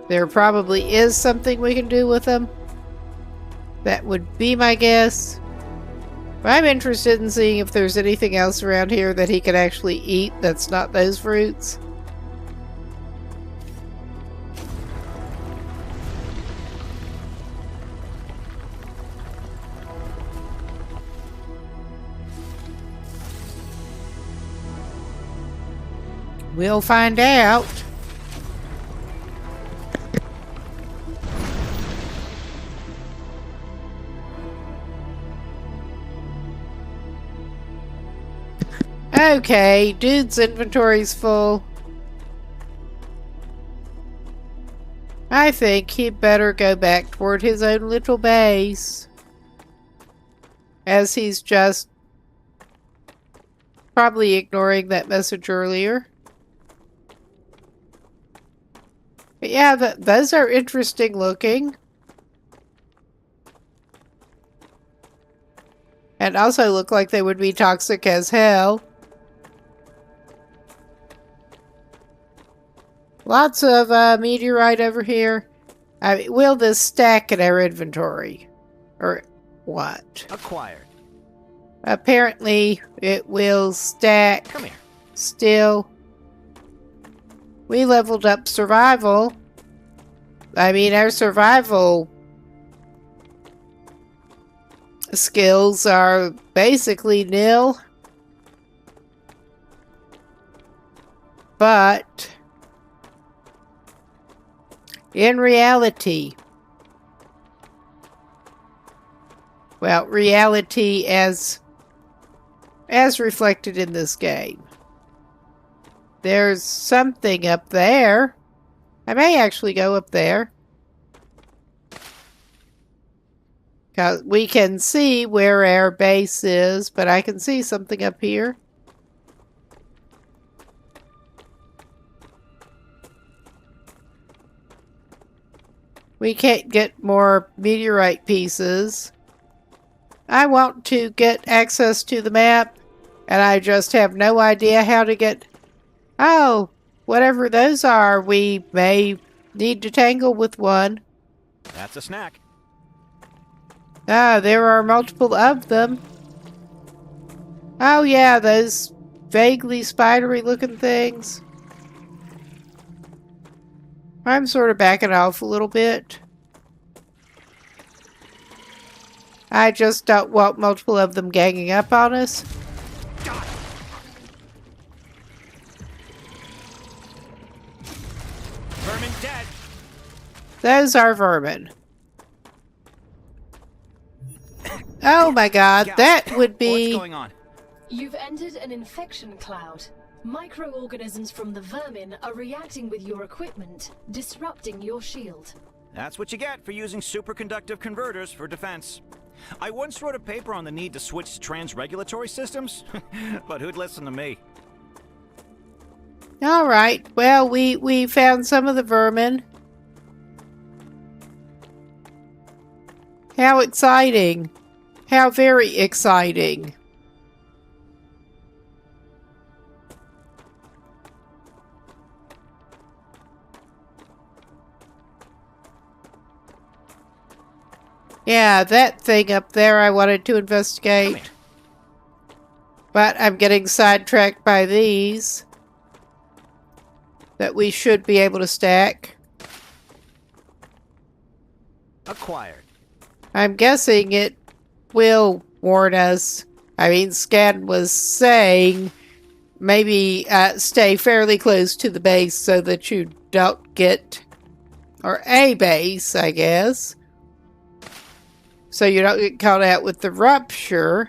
There probably is something we can do with them. That would be my guess. But I'm interested in seeing if there's anything else around here that he can actually eat that's not those fruits. We'll find out. Okay, dude's inventory's full. I think he'd better go back toward his own little base. As he's just probably ignoring that message earlier. But yeah, those are interesting looking. And also look like they would be toxic as hell. Lots of meteorite over here. I mean, will this stack in our inventory? Or what? Acquired. Apparently, it will stack. Come here. Still. We leveled up survival. I mean, our survival skills are basically nil. But in reality, well, reality as reflected in this game, there's something up there. I may actually go up there. Because we can see where our base is, but I can see something up here. We can't get more meteorite pieces. I want to get access to the map, and I just have no idea how to get... Oh, whatever those are, we may Need to tangle with one. That's a snack. Ah, there are multiple of them. Oh yeah, those vaguely spidery looking things. I'm sort of backing off a little bit. I just don't want multiple of them ganging up on us. Vermin dead. Those are vermin. Oh my god, that would be... What's going on? You've entered an infection cloud. Microorganisms from the vermin are reacting with your equipment, disrupting your shield. That's what you get for using superconductive converters for defense. I once wrote a paper on the need to switch to trans-regulatory systems, but who'd listen to me? Alright, well, we found some of the vermin. How exciting. How very exciting. Yeah, that thing up there I wanted to investigate. But I'm getting sidetracked by these that we should be able to stack. Acquired. I'm guessing it will warn us. I mean, Scan was saying maybe stay fairly close to the base so that you don't get... or a base, I guess. So you don't get caught out with the rupture.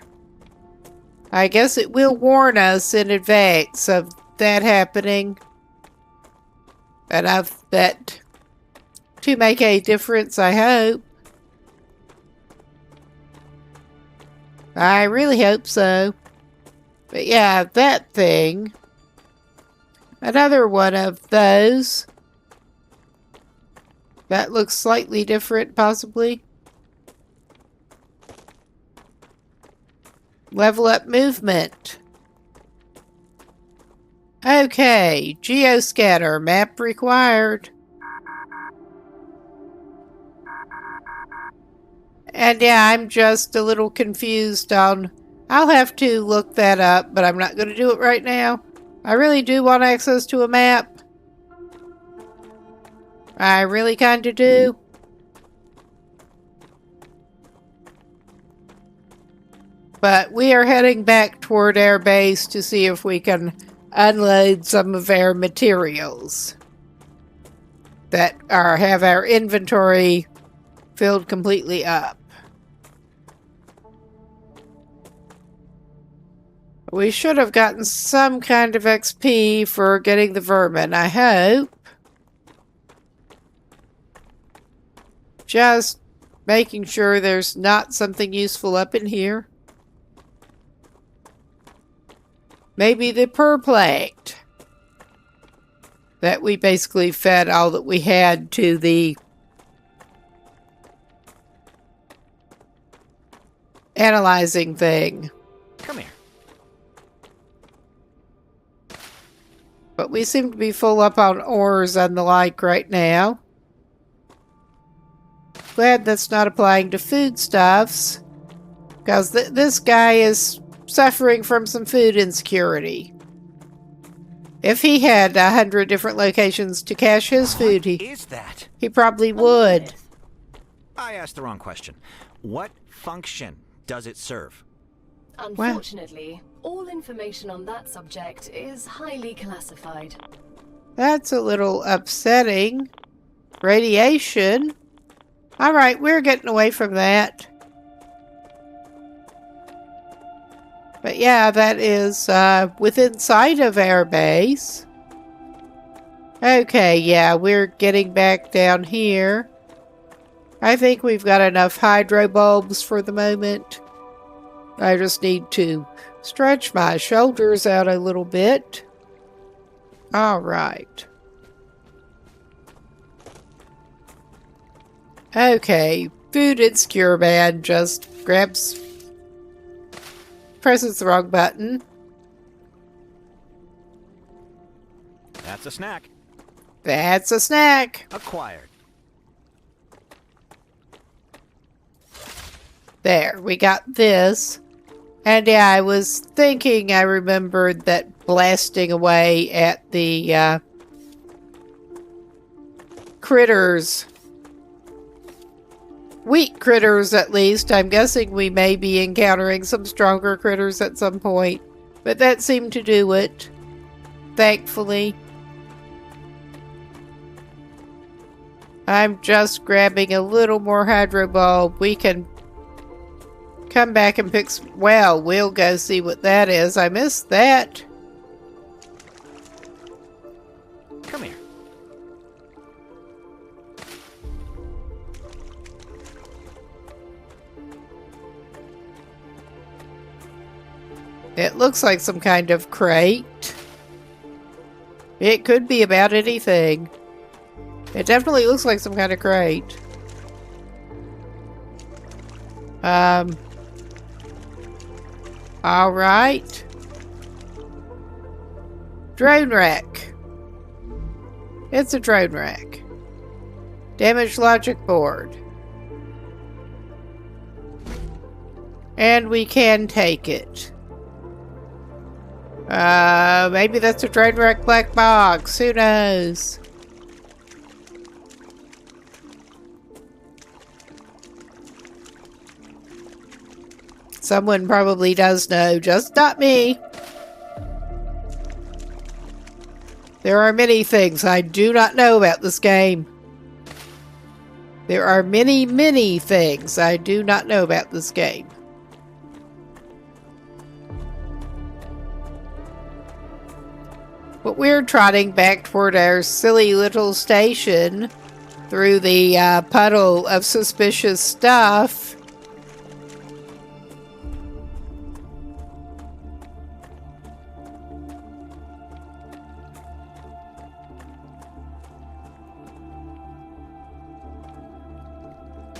I guess it will warn us in advance of that happening. Enough that to make a difference, I hope. I really hope so. But yeah, that thing. Another one of those. That looks slightly different, possibly. Level up movement. Okay, geoscatter map required. And yeah, I'm just a little confused on... I'll have to look that up, but I'm not going to do it right now. I really do want access to a map. I really kind of do. But we are heading back toward our base to see if we can unload some of our materials that have our inventory filled completely up. We should have gotten some kind of XP for getting the vermin, I hope. Just making sure there's not something useful up in here. Maybe the perplate. That we basically fed all that we had to the analyzing thing. Come here. But we seem to be full up on ores and the like right now. Glad that's not applying to foodstuffs. Because this guy is suffering from some food insecurity. If he had 100 different locations to cache his food, he probably would. I asked the wrong question. What function does it serve? Unfortunately, all information on that subject is highly classified. That's a little upsetting. Radiation. Alright, we're getting away from that. But yeah, that is within sight of our base. Okay, yeah, we're getting back down here. I think we've got enough hydro bulbs for the moment. I just need to stretch my shoulders out a little bit. Alright. Okay, food insecure man just presses the wrong button. That's a snack. That's a snack. Acquired. There, we got this. And yeah, I was thinking I remembered that blasting away at the critters. Weak critters, at least. I'm guessing we may be encountering some stronger critters at some point. But that seemed to do it. Thankfully. I'm just grabbing a little more hydro bulb. We can come back and pick some... Well, we'll go see what that is. I missed that. Come here. It looks like some kind of crate. It could be about anything. It definitely looks like some kind of crate. Alright. Drone rack. It's a drone rack. Damaged logic board. And we can take it. Maybe that's a drone rack black box. Who knows? Someone probably does know, just not me. There are many things I do not know about this game. There are many, many things I do not know about this game. But we're trotting back toward our silly little station through the puddle of suspicious stuff.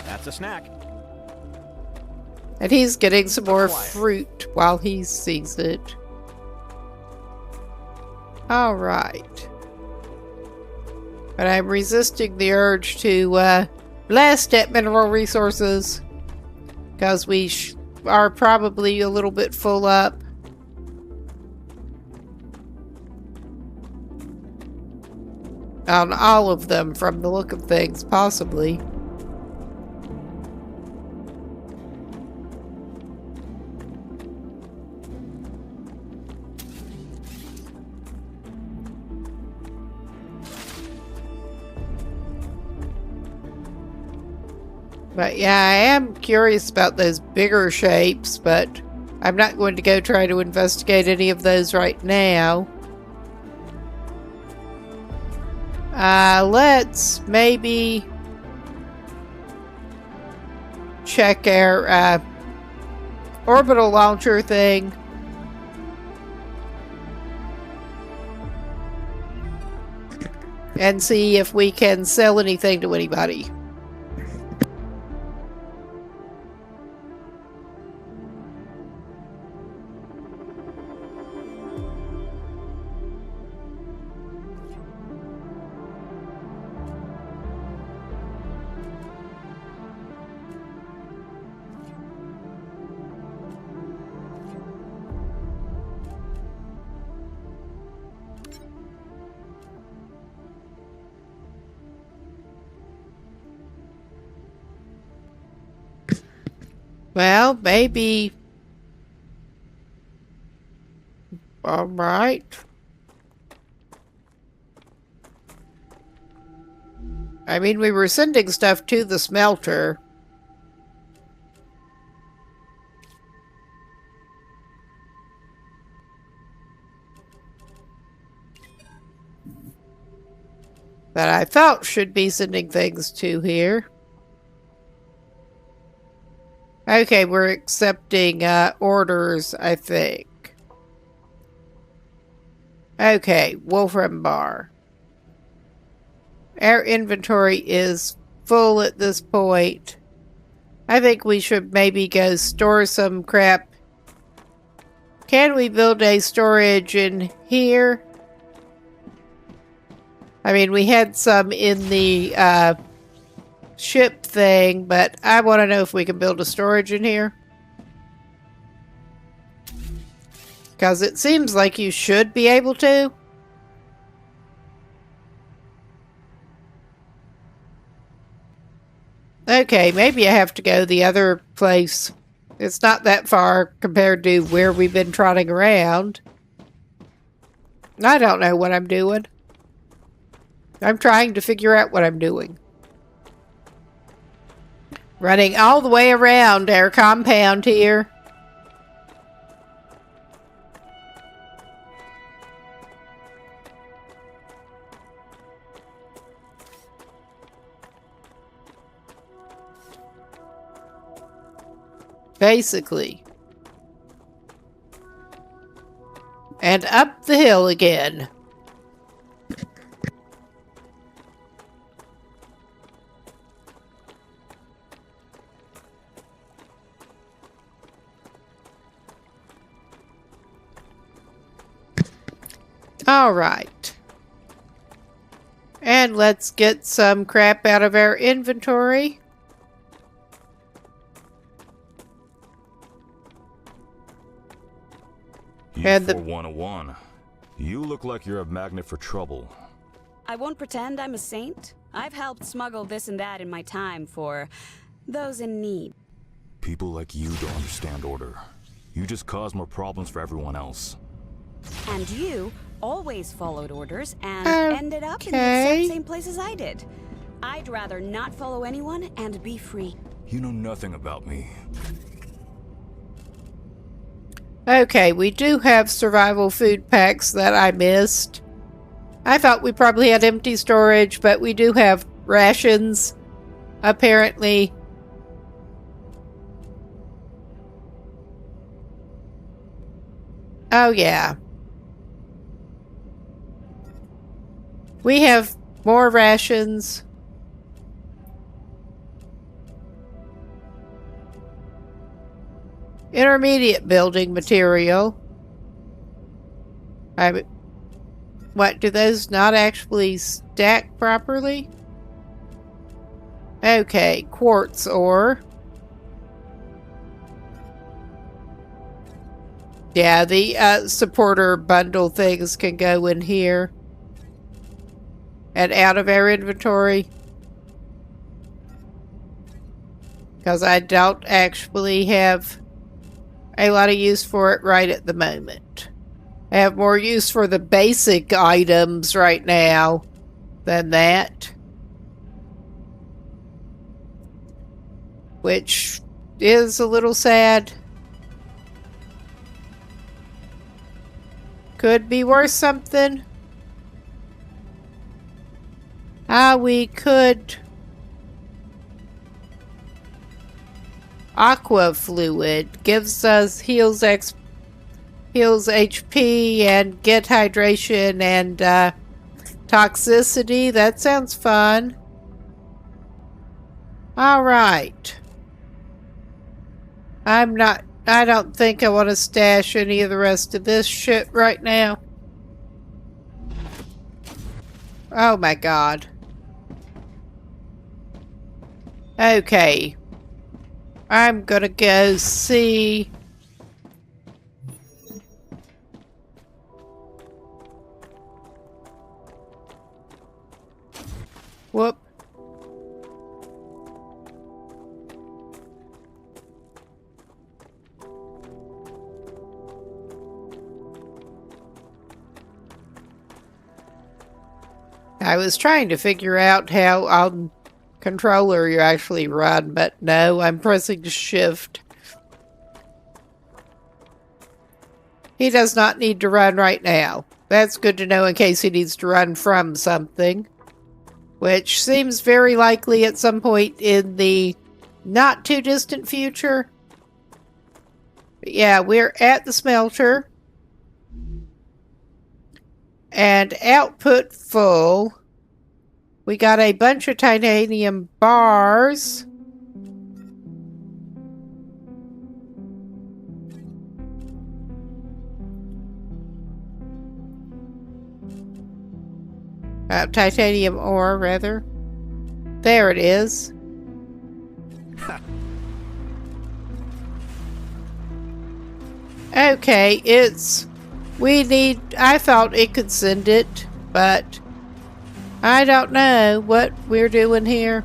That's a snack. And he's getting some more fruit while he sees it. Alright. But I'm resisting the urge to blast at mineral resources. Because we are probably a little bit full up. On all of them from the look of things, possibly. But yeah, I am curious about those bigger shapes, but I'm not going to go try to investigate any of those right now. Let's maybe check our orbital launcher thing. And see if we can sell anything to anybody. Well, maybe. All right. I mean, we were sending stuff to the smelter. That I thought should be sending things to here. Okay, we're accepting orders, I think. Okay, Wolfram Bar. Our inventory is full at this point. I think we should maybe go store some crap. Can we build a storage in here? I mean, we had some in the ship thing, but I want to know if we can build a storage in here. Because it seems like you should be able to. Okay, maybe I have to go the other place. It's not that far compared to where we've been trotting around. I don't know what I'm doing. I'm trying to figure out what I'm doing. Running all the way around our compound here. Basically. And up the hill again. All right. And let's get some crap out of our inventory. And the 101. You look like you're a magnet for trouble. I won't pretend I'm a saint. I've helped smuggle this and that in my time for those in need. People like you don't understand order. You just cause more problems for everyone else. And you always followed orders and ended up in the exact same place as I did. I'd rather not follow anyone and be free. You know nothing about me. Okay, we do have survival food packs that I missed. I thought we probably had empty storage, but we do have rations, apparently. Oh, yeah. We have more rations. Intermediate building material. What, do those not actually stack properly? Okay, quartz ore. Yeah, the supporter bundle things can go in here. And out of our inventory. Because I don't actually have a lot of use for it right at the moment. I have more use for the basic items right now than that. Which is a little sad. Could be worth something. We could... Aqua fluid gives us heals HP and get hydration and toxicity. That sounds fun. All right. I don't think I want to stash any of the rest of this shit right now. Oh my god. Okay. I'm gonna go see... Whoop. I was trying to figure out how on controller you actually run, but no, I'm pressing shift. He does not need to run right now. That's good to know in case he needs to run from something. Which seems very likely at some point in the not too distant future. But yeah, we're at the smelter. And output full. We got a bunch of titanium bars. Titanium ore, rather. There it is. Okay, I thought it could send it, but I don't know what we're doing here.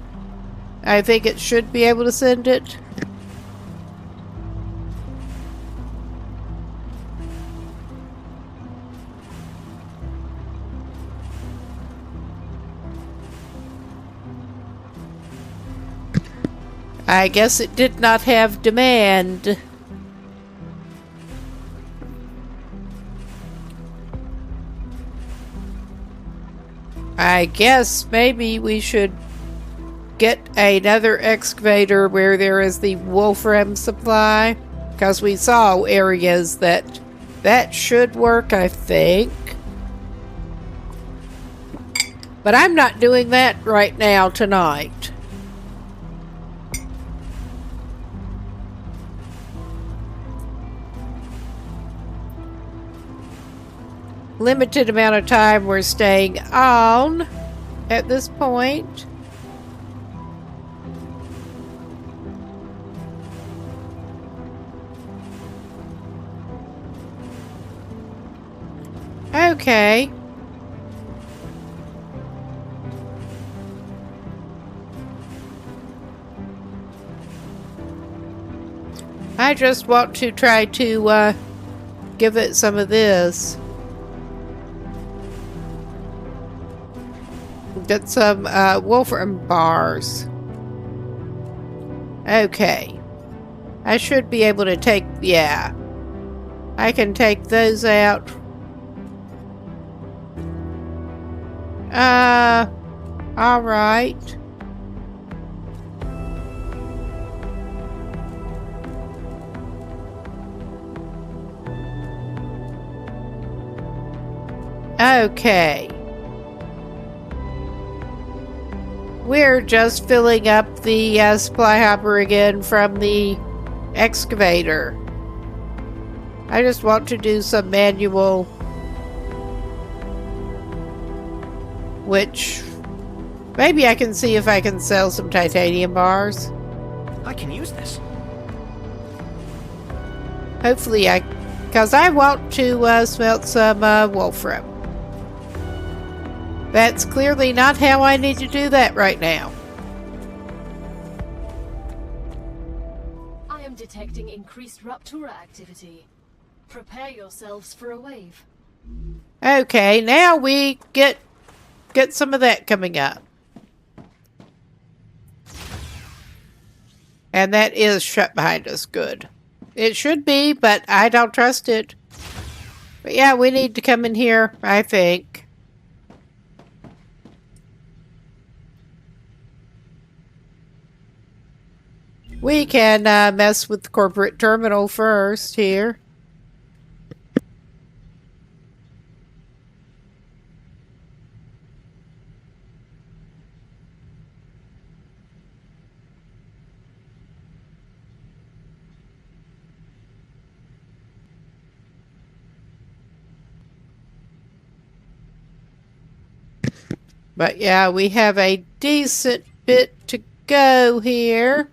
I think it should be able to send it. I guess it did not have demand. I guess maybe we should get another excavator where there is the wolfram supply, because we saw areas that should work, I think. But I'm not doing that right now tonight. Limited amount of time we're staying on at this point. Okay. I just want to try to give it some of this. Get some wolfram bars. Okay. I should be able to take, yeah. I can take those out. Alright. Okay. We're just filling up the supply hopper again from the excavator. I just want to do some manual, which maybe I can see if I can sell some titanium bars. I can use this. Hopefully because I want to smelt some wolfram. That's clearly not how I need to do that right now. I am detecting increased Rupture activity. Prepare yourselves for a wave. Okay, now we get some of that coming up. And that is shut behind us. Good. It should be, but I don't trust it. But yeah, we need to come in here, I think. We can mess with the corporate terminal first here. But yeah, we have a decent bit to go here.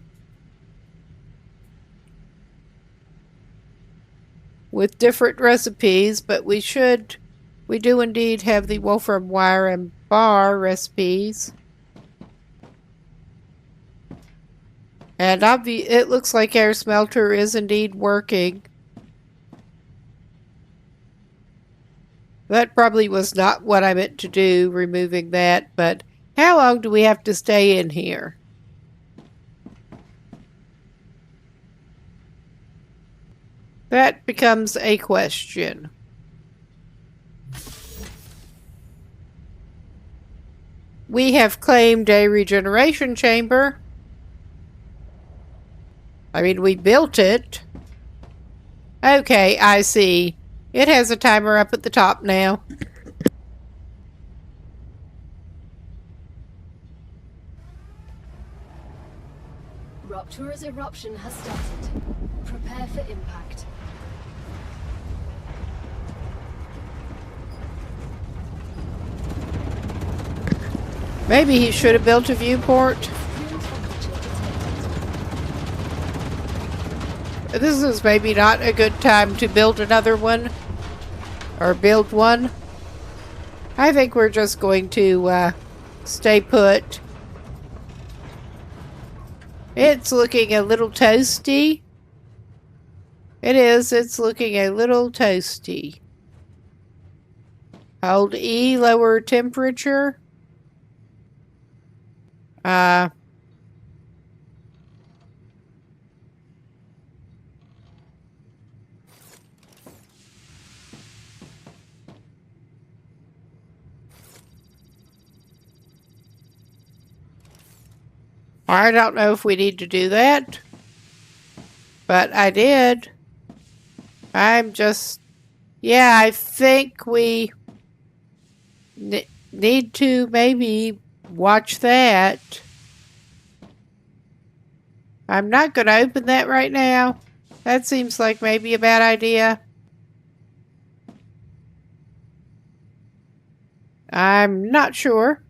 With different recipes, but we do indeed have the wolfram wire and bar recipes. And it looks like our smelter is indeed working. That probably was not what I meant to do, removing that, but how long do we have to stay in here? That becomes a question. We have claimed a regeneration chamber. I mean, we built it. Okay, I see. It has a timer up at the top now. Rupture's eruption has started. Prepare for impact. Maybe he should have built a viewport. This is maybe not a good time to build another one. Or build one. I think we're just going to stay put. It's looking a little toasty. It is. It's looking a little toasty. Hold E, lower temperature. I don't know if we need to do that, but I did. I'm just, yeah, I think we need to maybe watch that. I'm not going to open that right now. That seems like maybe a bad idea. I'm not sure.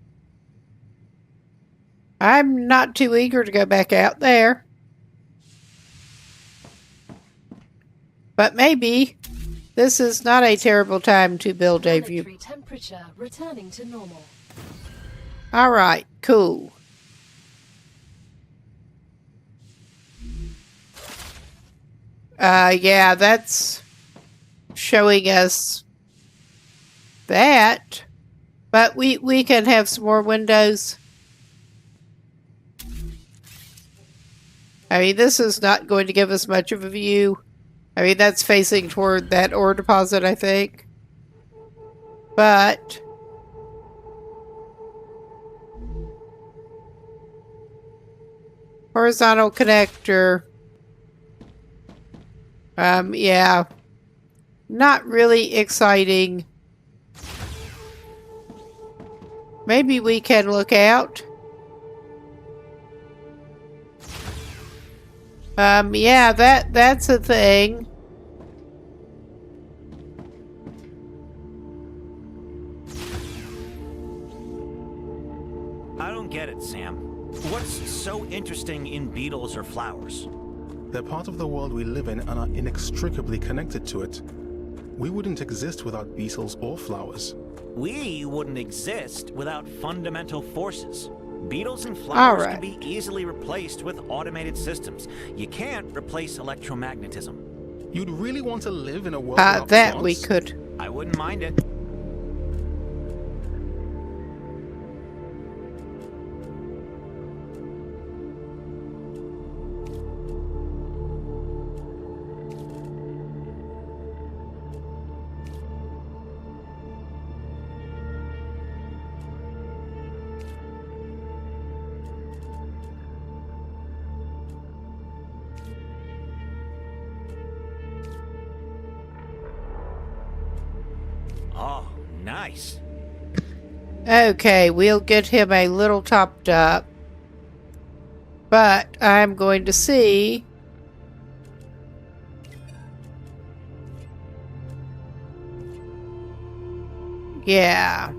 I'm not too eager to go back out there. But maybe this is not a terrible time to build a view. Temperature returning to normal. All right, cool. Yeah, that's showing us that. But we can have some more windows. I mean, this is not going to give us much of a view. I mean, that's facing toward that ore deposit, I think. But horizontal connector. Yeah. Not really exciting. Maybe we can look out. Yeah, that's a thing. I don't get it, Sam. What's so interesting in beetles or flowers? They're part of the world we live in and are inextricably connected to it. We wouldn't exist without beetles or flowers. We wouldn't exist without fundamental forces. Beetles and flowers can be easily replaced with automated systems. You can't replace electromagnetism. You'd really want to live in a world without that plants? we could. I wouldn't mind it. Oh, nice. Okay, we'll get him a little topped up. But I'm going to see. Yeah.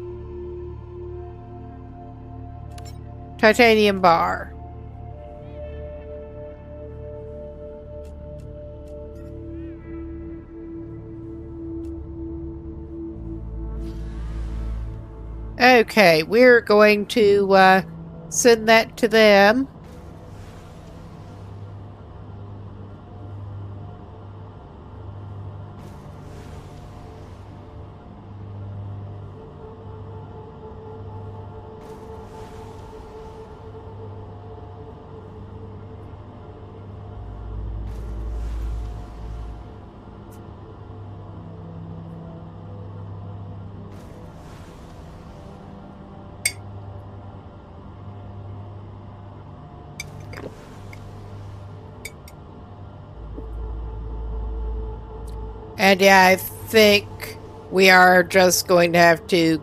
Titanium bar. Okay, we're going to send that to them. And yeah, I think we are just going to have to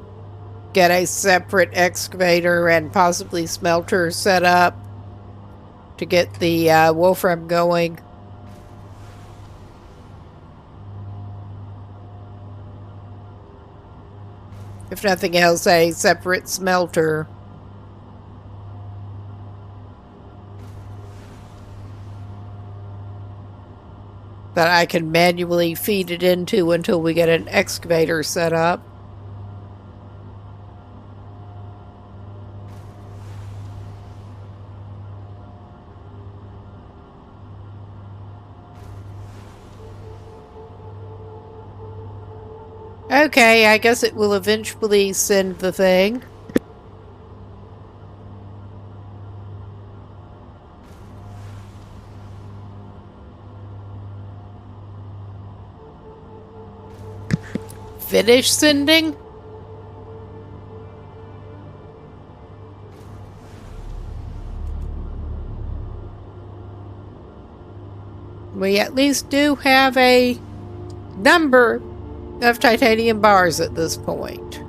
get a separate excavator and possibly smelter set up to get the wolfram going. If nothing else, a separate smelter. that I can manually feed it into until we get an excavator set up. Okay, I guess it will eventually send the thing. Finish sending? We at least do have a number of titanium bars at this point.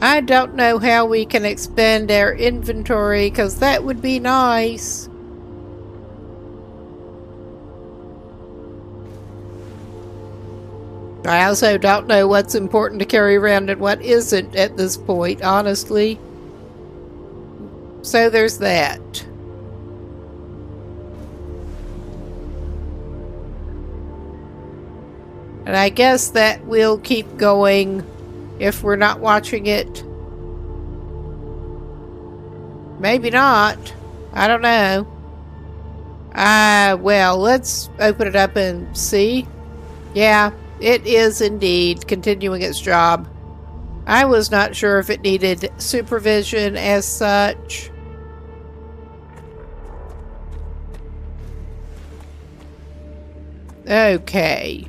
I don't know how we can expand our inventory, because that would be nice. I also don't know what's important to carry around and what isn't at this point, honestly. So there's that. And I guess that will keep going if we're not watching it. Maybe not. I don't know. Well, let's open it up and see. Yeah, it is indeed continuing its job. I was not sure if it needed supervision as such. Okay.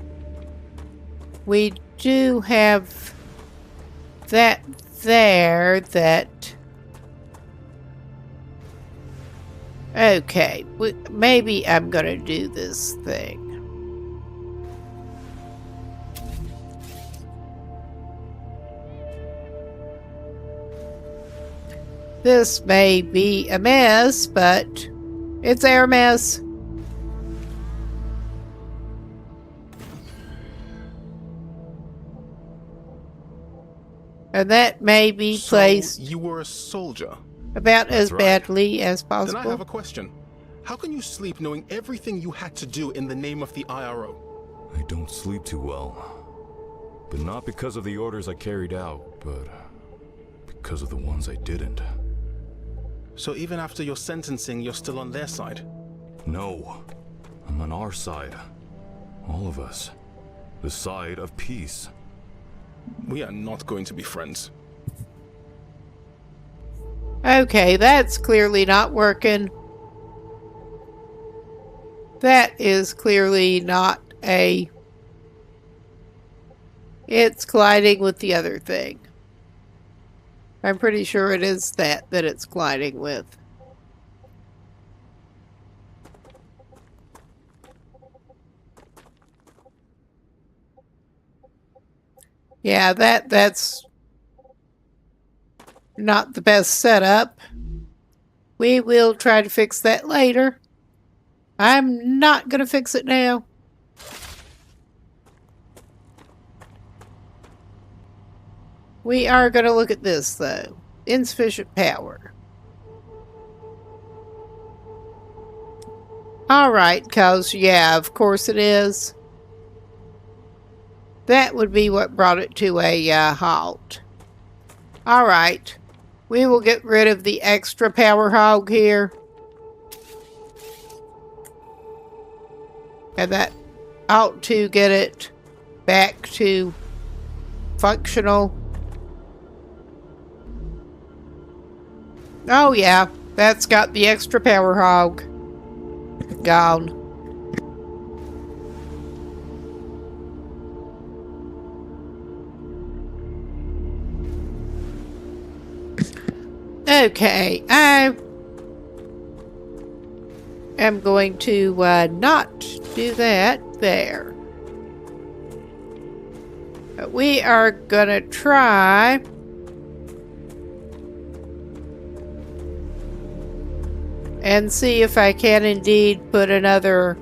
We do have that there that... Okay, maybe I'm gonna do this thing. This may be a mess, but it's our mess. And that may be placed... So you were a soldier? About as badly as possible. Then I have a question. How can you sleep knowing everything you had to do in the name of the IRO? I don't sleep too well. But not because of the orders I carried out, but because of the ones I didn't. So even after your sentencing, you're still on their side? No. I'm on our side. All of us. The side of peace. We are not going to be friends. Okay, that's clearly not working. That is clearly not a... It's colliding with the other thing. I'm pretty sure it is that it's colliding with. Yeah, that's not the best setup. We will try to fix that later. I'm not going to fix it now. We are going to look at this, though. Insufficient power. Alright, because, yeah, of course it is. That would be what brought it to a halt. Alright. We will get rid of the extra power hog here. And that ought to get it back to functional. Oh yeah, that's got the extra power hog. Gone. Okay, I am going to not do that there. But we are gonna try and see if I can indeed put another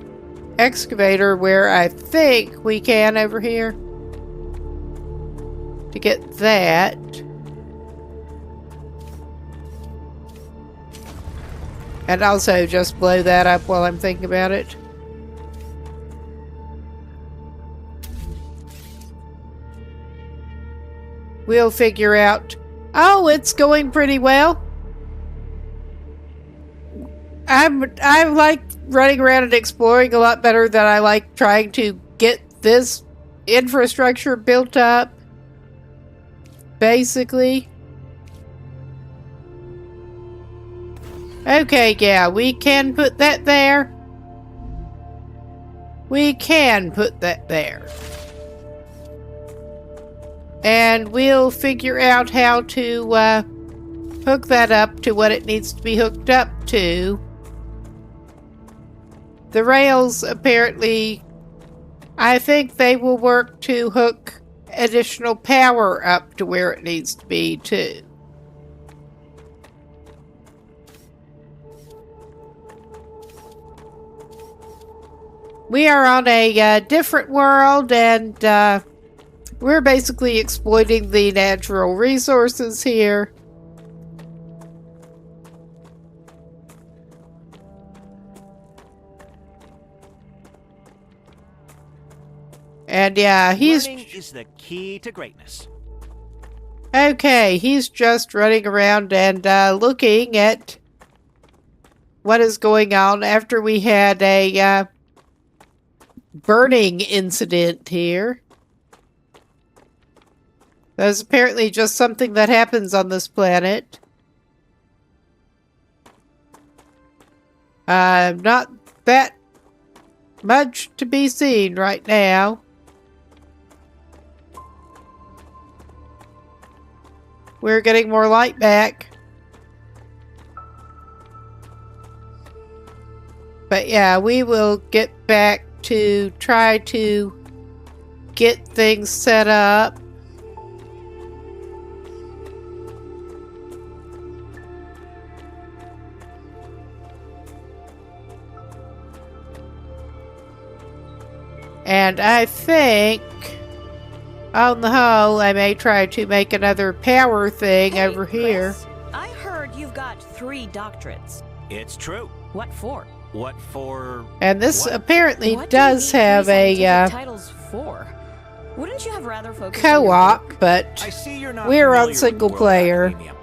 excavator where I think we can over here to get that. And also just blow that up while I'm thinking about it. We'll figure out. Oh, it's going pretty well. I like running around and exploring a lot better than I like trying to get this infrastructure built up. Basically. Okay, yeah, we can put that there. We can put that there. And we'll figure out how to hook that up to what it needs to be hooked up to. The rails, apparently, I think they will work to hook additional power up to where it needs to be, too. We are on a different world, and we're basically exploiting the natural resources here. And yeah, Learning is the key to greatness. Okay, he's just running around and looking at what is going on after we had a burning incident here. That's apparently just something that happens on this planet. Not that much to be seen right now. We're getting more light back. But yeah, we will get back to try to get things set up. And I think, on the whole, I may try to make another power thing over here. Chris, I heard you've got 3 doctorates. It's true. What for? What for? And this what? apparently What does do you need have 3 a titles for? Wouldn't you have rather focused co-op, but I see you're not we're on familiar with single world player. academia.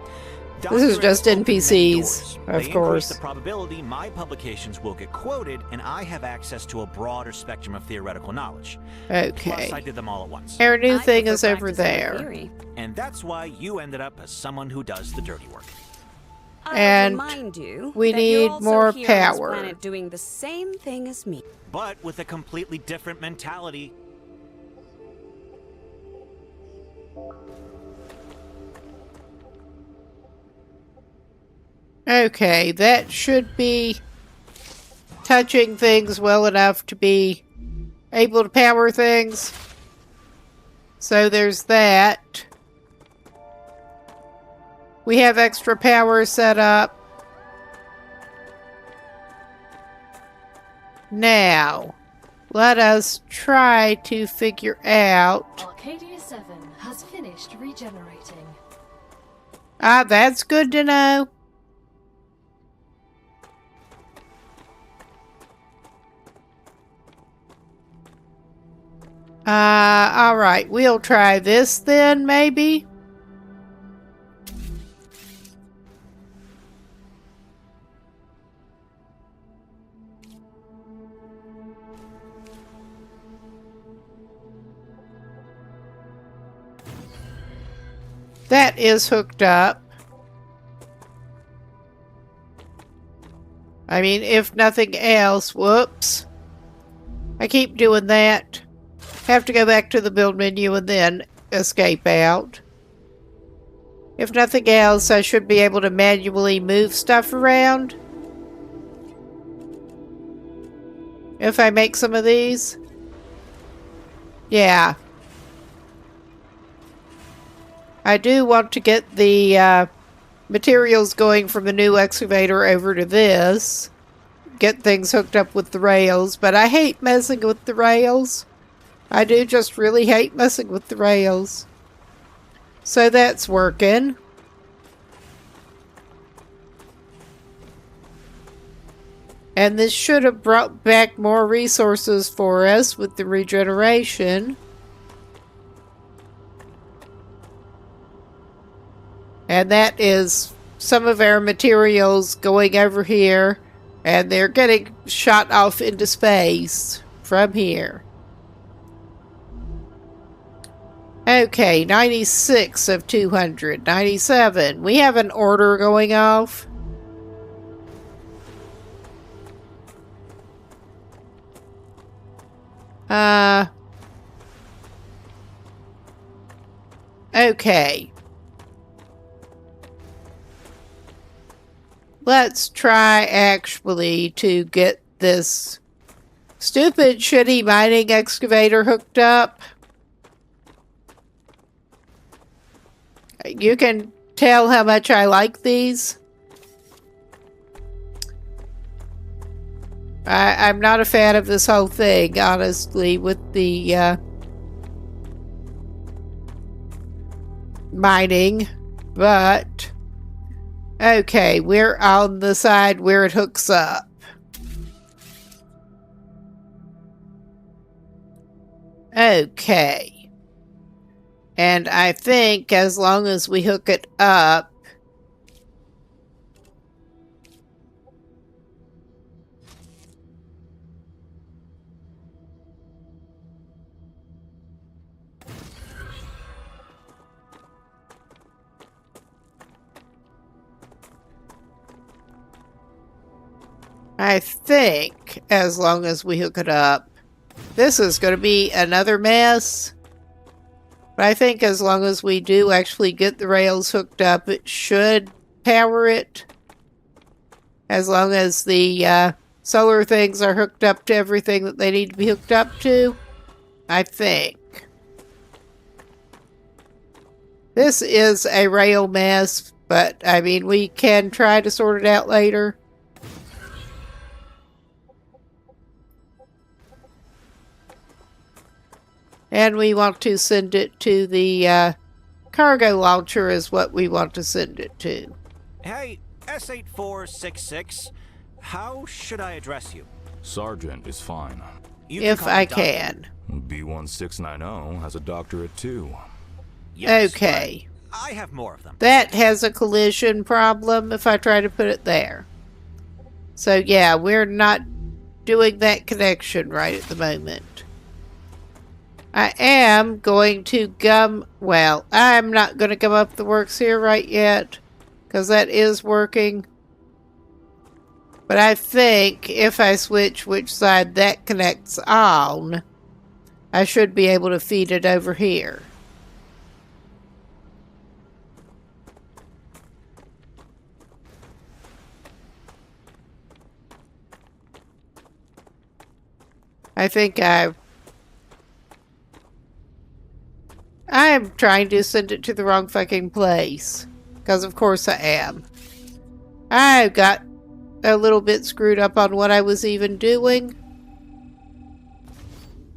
This is just Doctorates open many NPCs, doors. of They increase course. the probability my publications will get quoted, and I have access to a broader spectrum of theoretical knowledge. Plus, I Okay. did them all at once. Our new I thing prefer is over practicing there. theory. And that's why you ended up as someone who does the dirty work. I And remind you we that need you're also more here on this power. planet doing the same thing as me. But with a completely different mentality. Okay, that should be touching things well enough to be able to power things. So there's that. We have extra power set up. Now, let us try to figure out... Arcadia 7 has finished regenerating. Ah, that's good to know. Alright, we'll try this then, maybe? That is hooked up. I mean, if nothing else, whoops. I keep doing that. Have to go back to the build menu and then escape out. If nothing else, I should be able to manually move stuff around. If I make some of these. Yeah. I do want to get the materials going from the new excavator over to this. Get things hooked up with the rails, but I hate messing with the rails. I do just really hate messing with the rails. So that's working. And this should have brought back more resources for us with the regeneration. And that is some of our materials going over here. And they're getting shot off into space from here. Okay, 96 of 200. 97. We have an order going off. Okay. Let's try actually to get this stupid shitty mining excavator hooked up. You can tell how much I like these. I'm not a fan of this whole thing, honestly, with the mining, but okay, we're on the side where it hooks up. Okay. And I think as long as we hook it up, this is going to be another mess. But I think as long as we do actually get the rails hooked up, it should power it. As long as the solar things are hooked up to everything that they need to be hooked up to, I think. This is a rail mess, but I mean, we can try to sort it out later. And we want to send it to the cargo launcher is what we want to send it to. Hey, S8466, how should I address you? Sergeant is fine. If I can. B1690 has a doctorate too. Yes, okay. I have more of them. That has a collision problem if I try to put it there. So yeah, we're not doing that connection right at the moment. I am going to gum... Well, I'm not going to gum up the works here right yet, because that is working. But I think if I switch which side that connects on, I should be able to feed it over here. I think I'm trying to send it to the wrong fucking place. Because of course I am. I got a little bit screwed up on what I was even doing.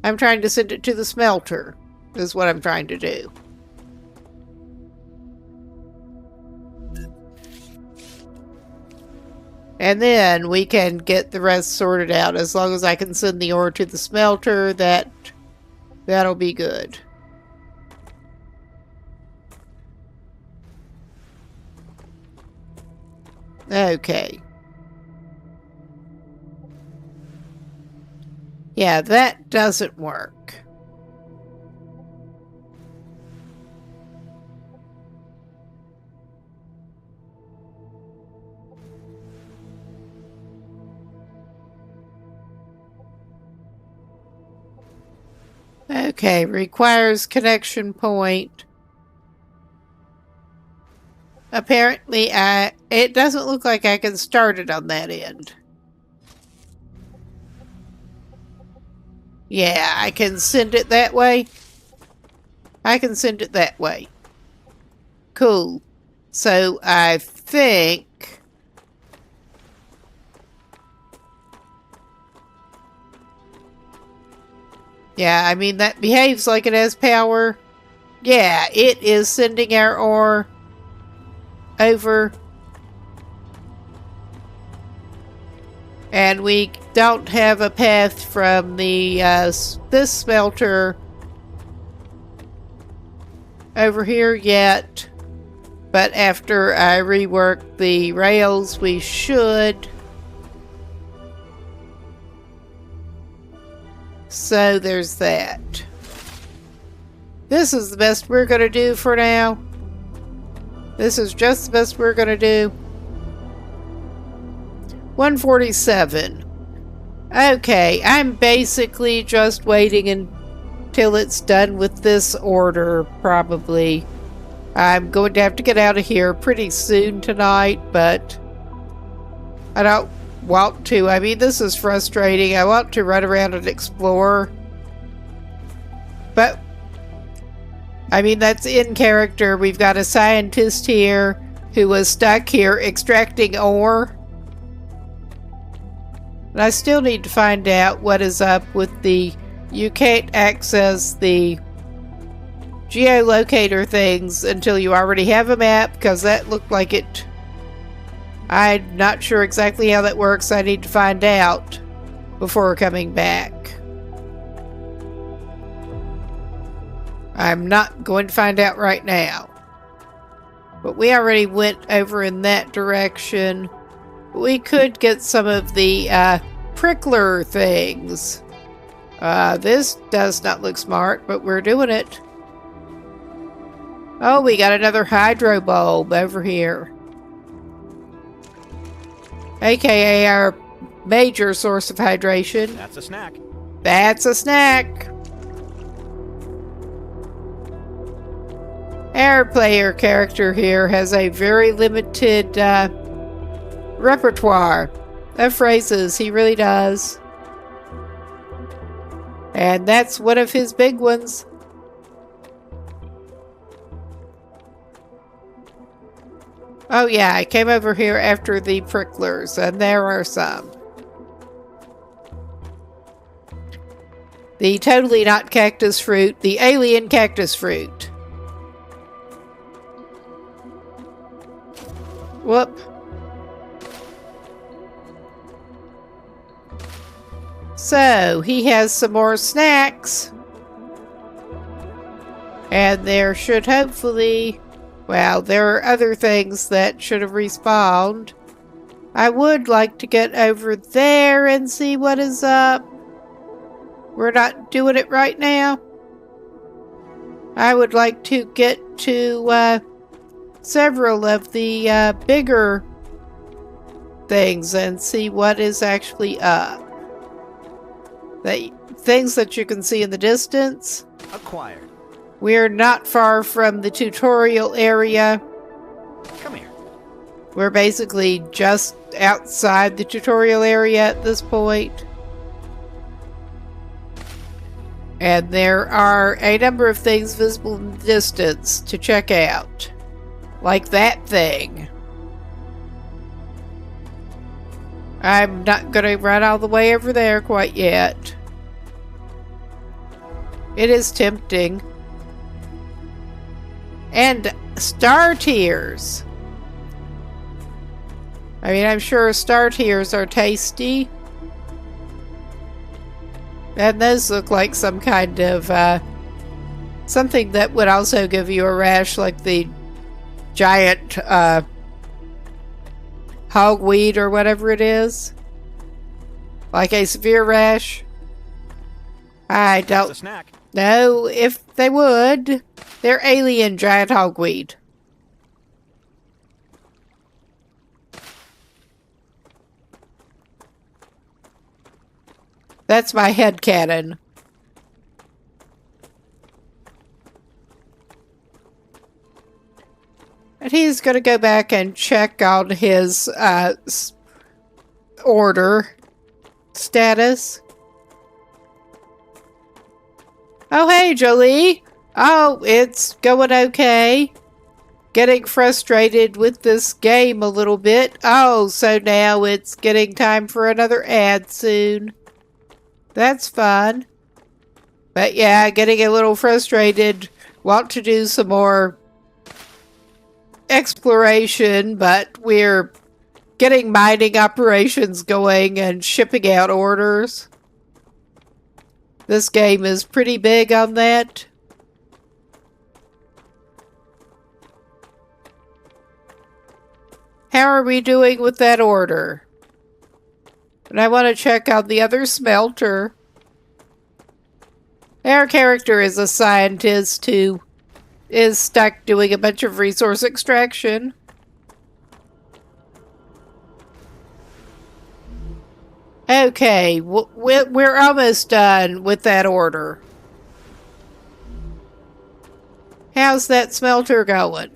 I'm trying to send it to the smelter. Is what I'm trying to do. And then we can get the rest sorted out. As long as I can send the ore to the smelter, that'll be good. Okay. Yeah, that doesn't work. Okay, requires connection point. Apparently, it doesn't look like I can start it on that end. Yeah, I can send it that way. I can send it that way. Cool. So, I think... Yeah, I mean, that behaves like it has power. Yeah, it is sending our ore over. And we don't have a path from the this smelter over here yet. But after I rework the rails, we should. So there's that. This is the best we're going to do for now. This is just the best we're going to do. 147. Okay, I'm basically just waiting until it's done with this order, probably. I'm going to have to get out of here pretty soon tonight, but I don't want to. I mean, this is frustrating. I want to run around and explore. But, I mean, that's in character. We've got a scientist here who was stuck here extracting ore. And I still need to find out what is up with the... You can't access the geolocator things until you already have a map, because that looked like it... I'm not sure exactly how that works. I need to find out before coming back. I'm not going to find out right now. But we already went over in that direction. We could get some of the prickler things. This does not look smart, but we're doing it. Oh, we got another hydro bulb over here. AKA our major source of hydration. That's a snack. That's a snack. Our player character here has a very limited repertoire of phrases. He really does. And that's one of his big ones. Oh yeah, I came over here after the pricklers, and there are some. The totally not cactus fruit, the alien cactus fruit. Whoop. So, he has some more snacks. And there should hopefully... Well, there are other things that should have respawned. I would like to get over there and see what is up. We're not doing it right now. I would like to get to several of the bigger things and see what is actually up. The things that you can see in the distance. Acquired. We're not far from the tutorial area. Come here. We're basically just outside the tutorial area at this point. And there are a number of things visible in the distance to check out. Like that thing. I'm not going to run all the way over there quite yet. It is tempting. And star tears. I mean, I'm sure star tears are tasty. And those look like some kind of something that would also give you a rash, like the giant hogweed or whatever it is. Like a severe rash. I don't know if they would. They're alien giant hogweed. That's my headcanon. And he's going to go back and check on his order status. Oh, hey, Jolie. Oh, it's going okay. Getting frustrated with this game a little bit. Oh, so now it's getting time for another ad soon. That's fun. But yeah, getting a little frustrated. Want to do some more exploration, but we're getting mining operations going and shipping out orders. This game is pretty big on that. How are we doing with that order? And I want to check out the other smelter. Our character is a scientist who is stuck doing a bunch of resource extraction. Okay, we're almost done with that order. How's that smelter going?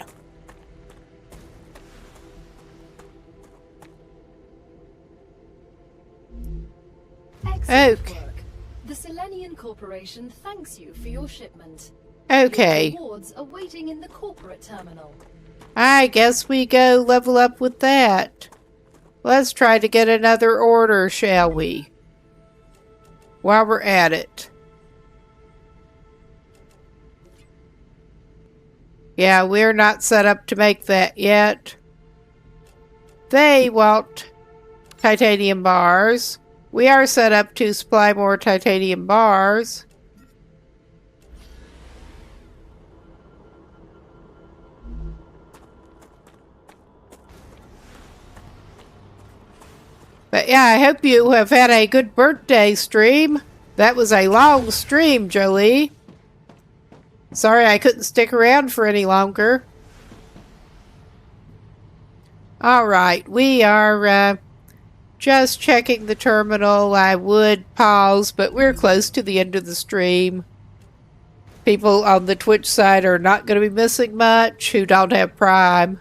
Excellent work. The Selenian Corporation thanks you for your shipment. Okay. Your rewards are waiting in the corporate terminal. I guess we go level up with that. Let's try to get another order, shall we? While we're at it. Yeah, we're not set up to make that yet. They want titanium bars. We are set up to supply more titanium bars. But yeah, I hope you have had a good birthday stream. That was a long stream, Jolie. Sorry I couldn't stick around for any longer. Alright, we are just checking the terminal. I would pause, but we're close to the end of the stream. People on the Twitch side are not going to be missing much who don't have Prime.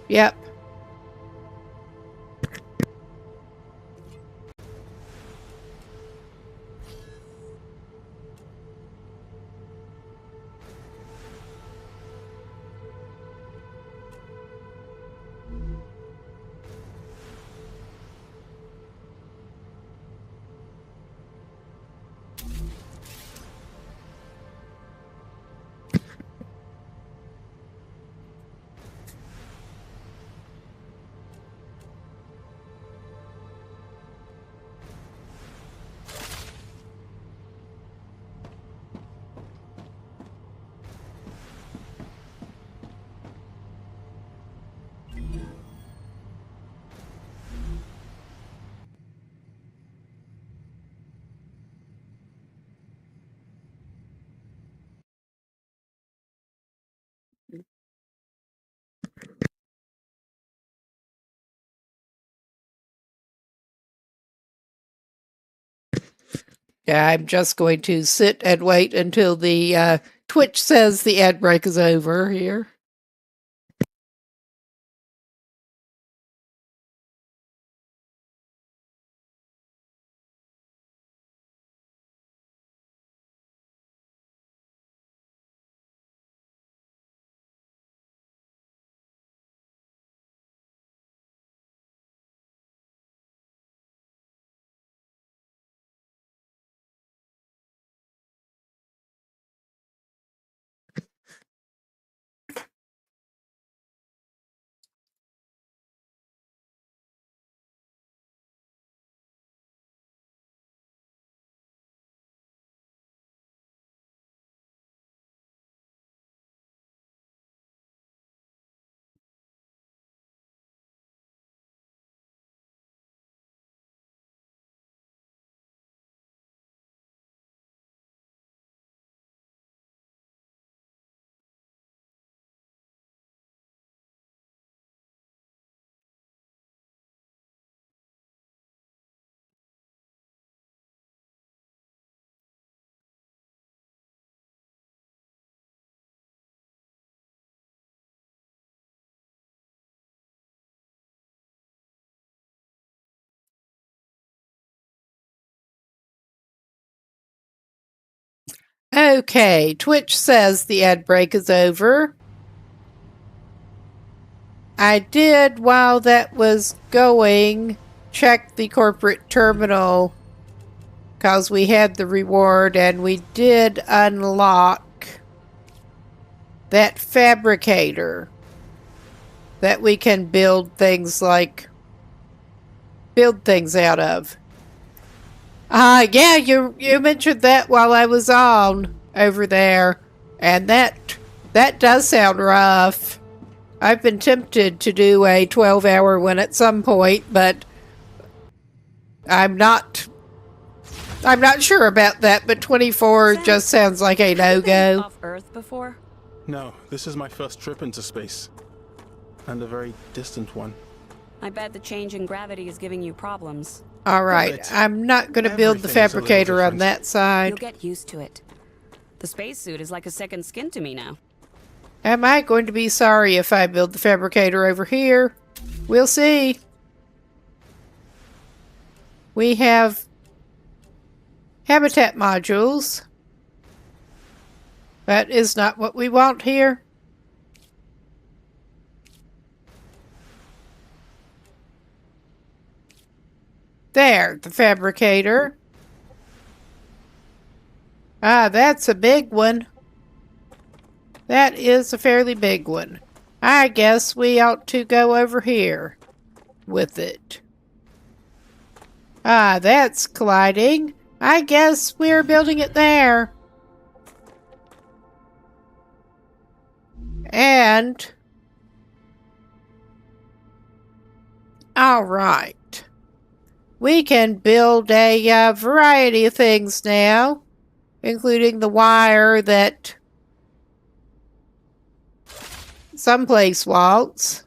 Yep. Yeah, I'm just going to sit and wait until the Twitch says the ad break is over here. Okay, Twitch says the ad break is over. I did, while that was going, check the corporate terminal because we had the reward and we did unlock that fabricator. that we can build things out of. Yeah, you mentioned that while I was on over there, and that does sound rough. I've been tempted to do a 12-hour one at some point, but I'm not sure about that, but 24 just sounds like a no-go. Off Earth before? No, this is my first trip into space. And a very distant one. I bet the change in gravity is giving you problems. Alright, I'm not going to build the fabricator on that side. You'll get used to it. The spacesuit is like a second skin to me now. Am I going to be sorry if I build the fabricator over here? We'll see. We have habitat modules. That is not what we want here. There, the fabricator. That's a big one. That is a fairly big one. I guess we ought to go over here with it. That's colliding. I guess we're building it there. And... alright. We can build a variety of things now, including the wire that someplace wants.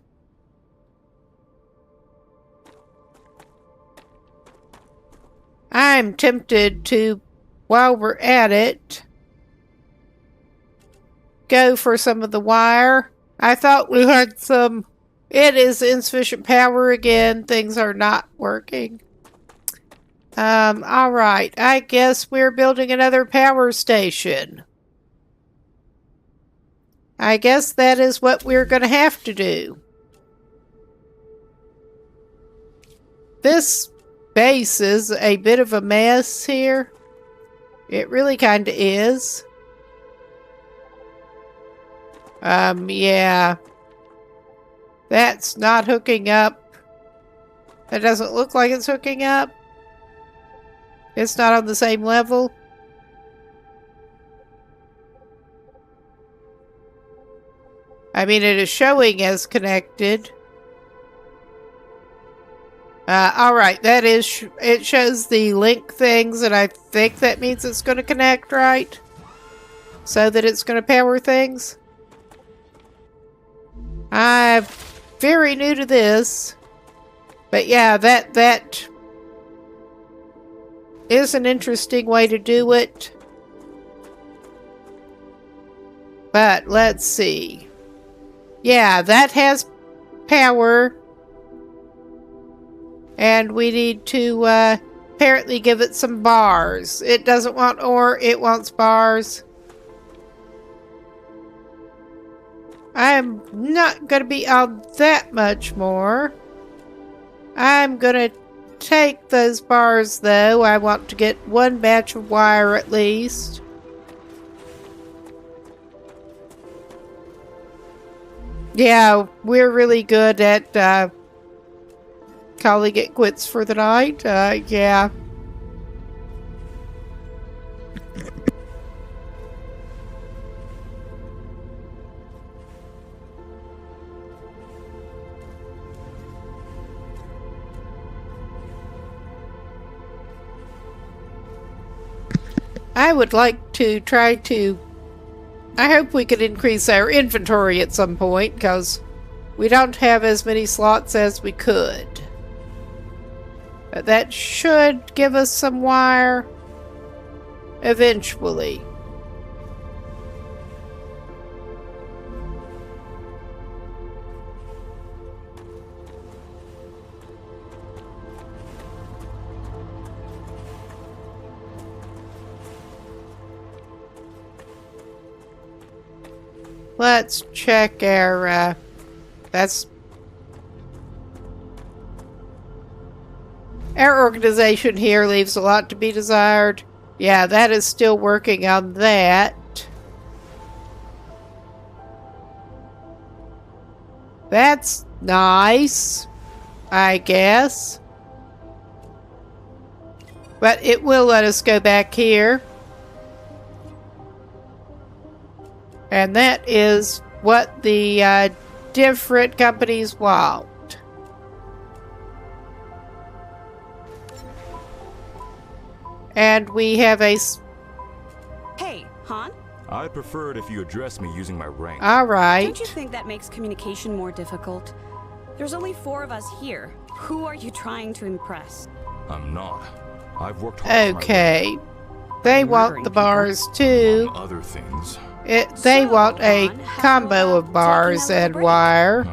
I'm tempted to, while we're at it, go for some of the wire. I thought we had some. It is insufficient power again. Things are not working. Alright. I guess we're building another power station. I guess that is what we're going to have to do. This base is a bit of a mess here. It really kind of is. Yeah. That's not hooking up. That doesn't look like it's hooking up. It's not on the same level. I mean, it is showing as connected. Alright, that is... it shows the link things, and I think that means it's going to connect, right? So that it's going to power things. I'm very new to this. But yeah, that is an interesting way to do it. But let's see. Yeah, that has power. And we need to apparently give it some bars. It doesn't want ore, it wants bars. I'm not going to be on that much more. I'm going to take those bars, though. I want to get one batch of wire at least. Yeah, we're really good at calling it quits for the night. Yeah. I would like to try to... I hope we could increase our inventory at some point, because we don't have as many slots as we could. But that should give us some wire eventually. Let's check our, that's... Our organization here leaves a lot to be desired. Yeah, that is still working on that. That's Nice, I guess. But it will let us go back here. And that is what the different companies want. And we have a... Hey, Han? I'd prefer it if you address me using my rank. Alright. Don't you think that makes communication more difficult? There's only 4 of us here. Who are you trying to impress? I'm not. I've worked hard for my Okay. rank. They want the bars too. Among other things. They want a combo of bars and wire.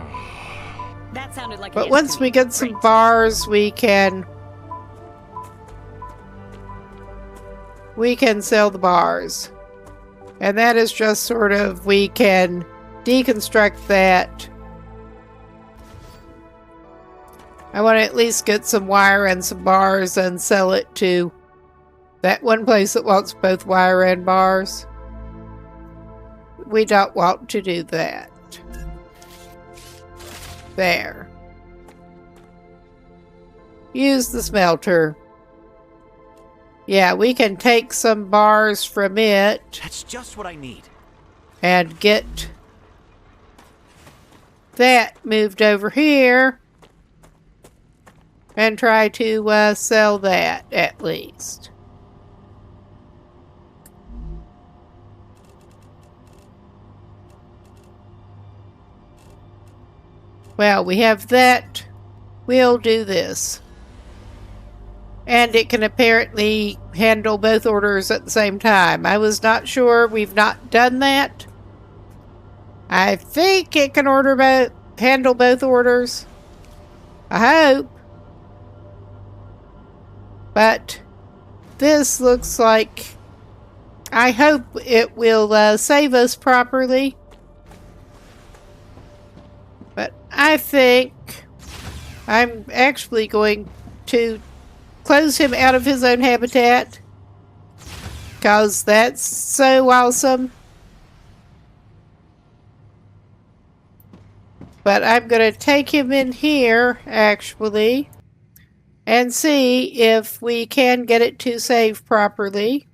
That sounded like But once we get some bars, we can sell the bars. And that is just sort of, we can deconstruct that. I want to at least get some wire and some bars and sell it to that one place that wants both wire and bars. We don't want to do that. There. Use the smelter. Yeah, we can take some bars from it. That's just what I need. And get that moved over here. And try to sell that, at least. Well, we have that. We'll do this. And it can apparently handle both orders at the same time. I was not sure. We've not done that. I think it can handle both orders. I hope. But this looks like... I hope it will save us properly. But I think I'm actually going to close him out of his own habitat. Because that's so awesome. But I'm going to take him in here, actually. And see if we can get it to save properly.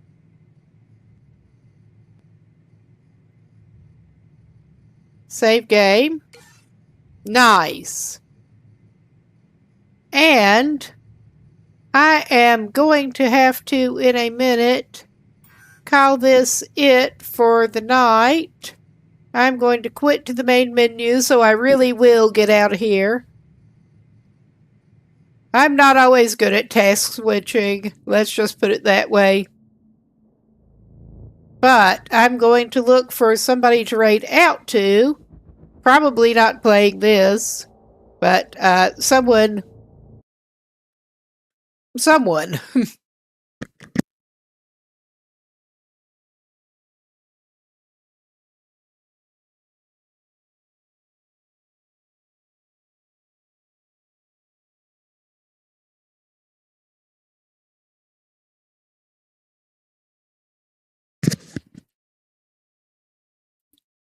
Save game. Nice. And I am going to have to, in a minute, call this it for the night. I'm going to quit to the main menu, so I really will get out of here. I'm not always good at task switching. Let's just put it that way. But I'm going to look for somebody to raid out to. Probably not playing this. But someone.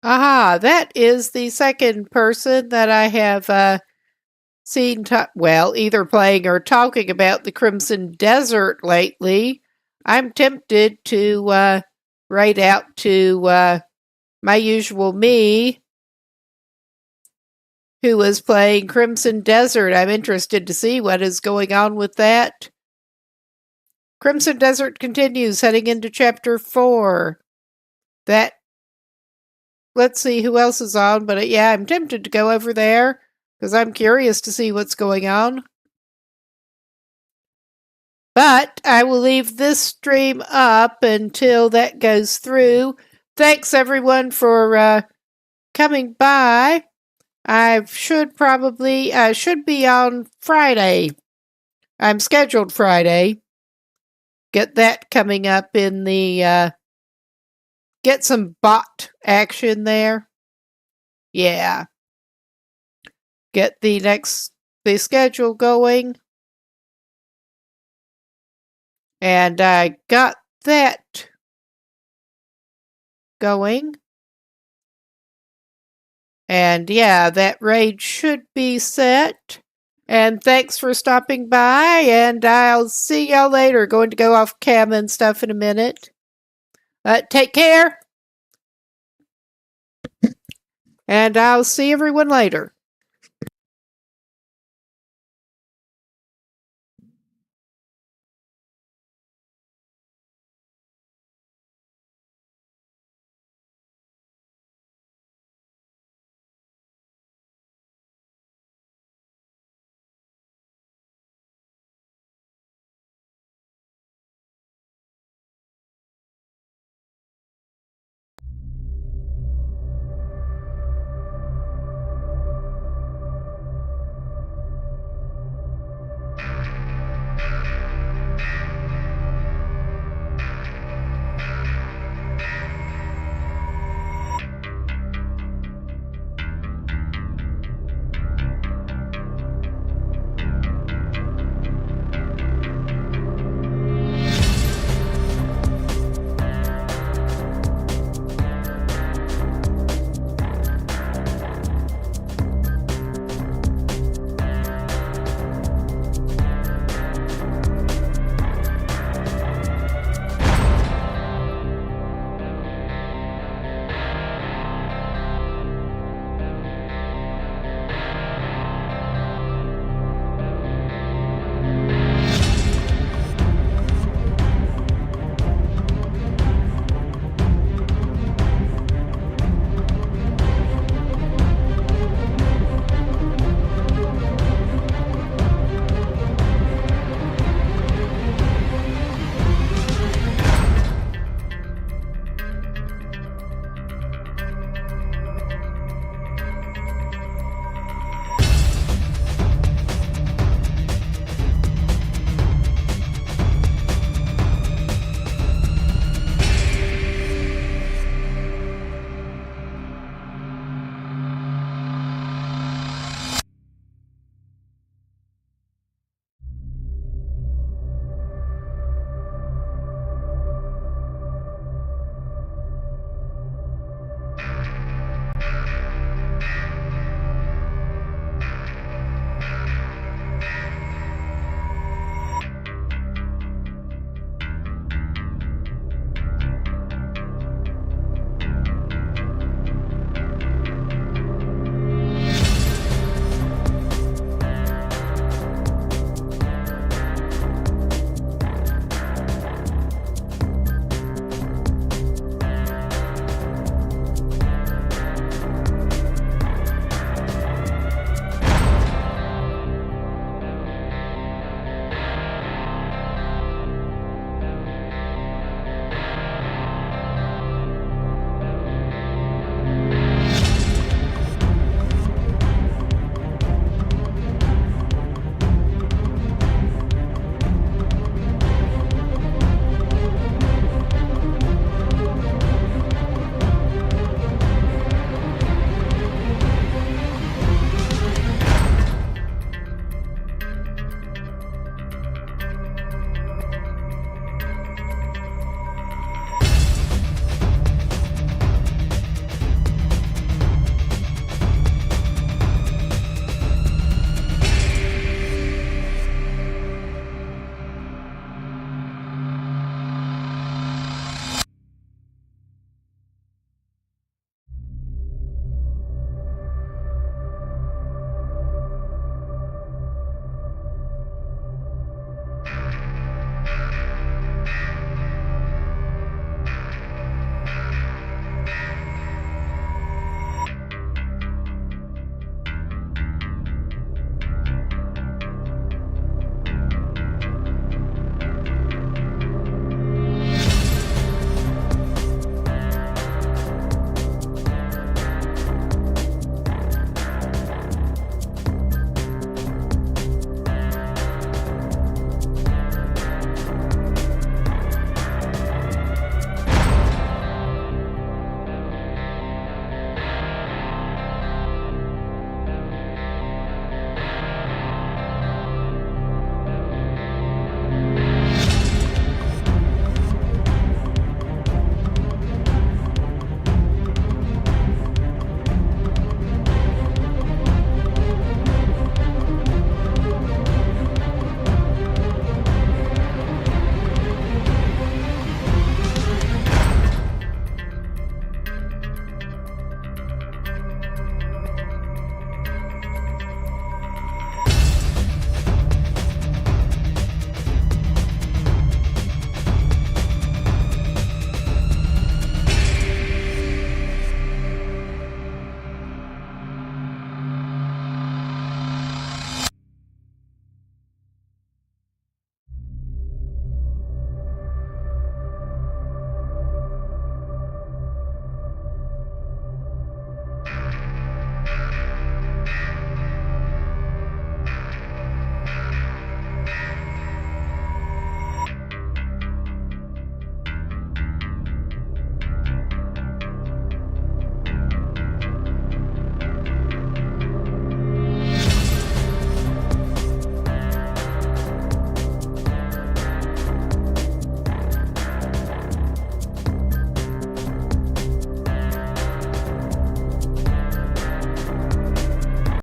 Aha, that is the second person that I have seen, either playing or talking about the Crimson Desert lately. I'm tempted to raid out to my usual me, who was playing Crimson Desert. I'm interested to see what is going on with that. Crimson Desert continues, heading into Chapter 4. Let's see who else is on, but yeah, I'm tempted to go over there, because I'm curious to see what's going on. But I will leave this stream up until that goes through. Thanks everyone for coming by. I should be on Friday. I'm scheduled Friday. Get that coming up in the, get some bot action there. Yeah. Get the schedule going. And I got that going. And yeah, that raid should be set. And thanks for stopping by, and I'll see y'all later. Going to go off cam and stuff in a minute. Take care. And I'll see everyone later.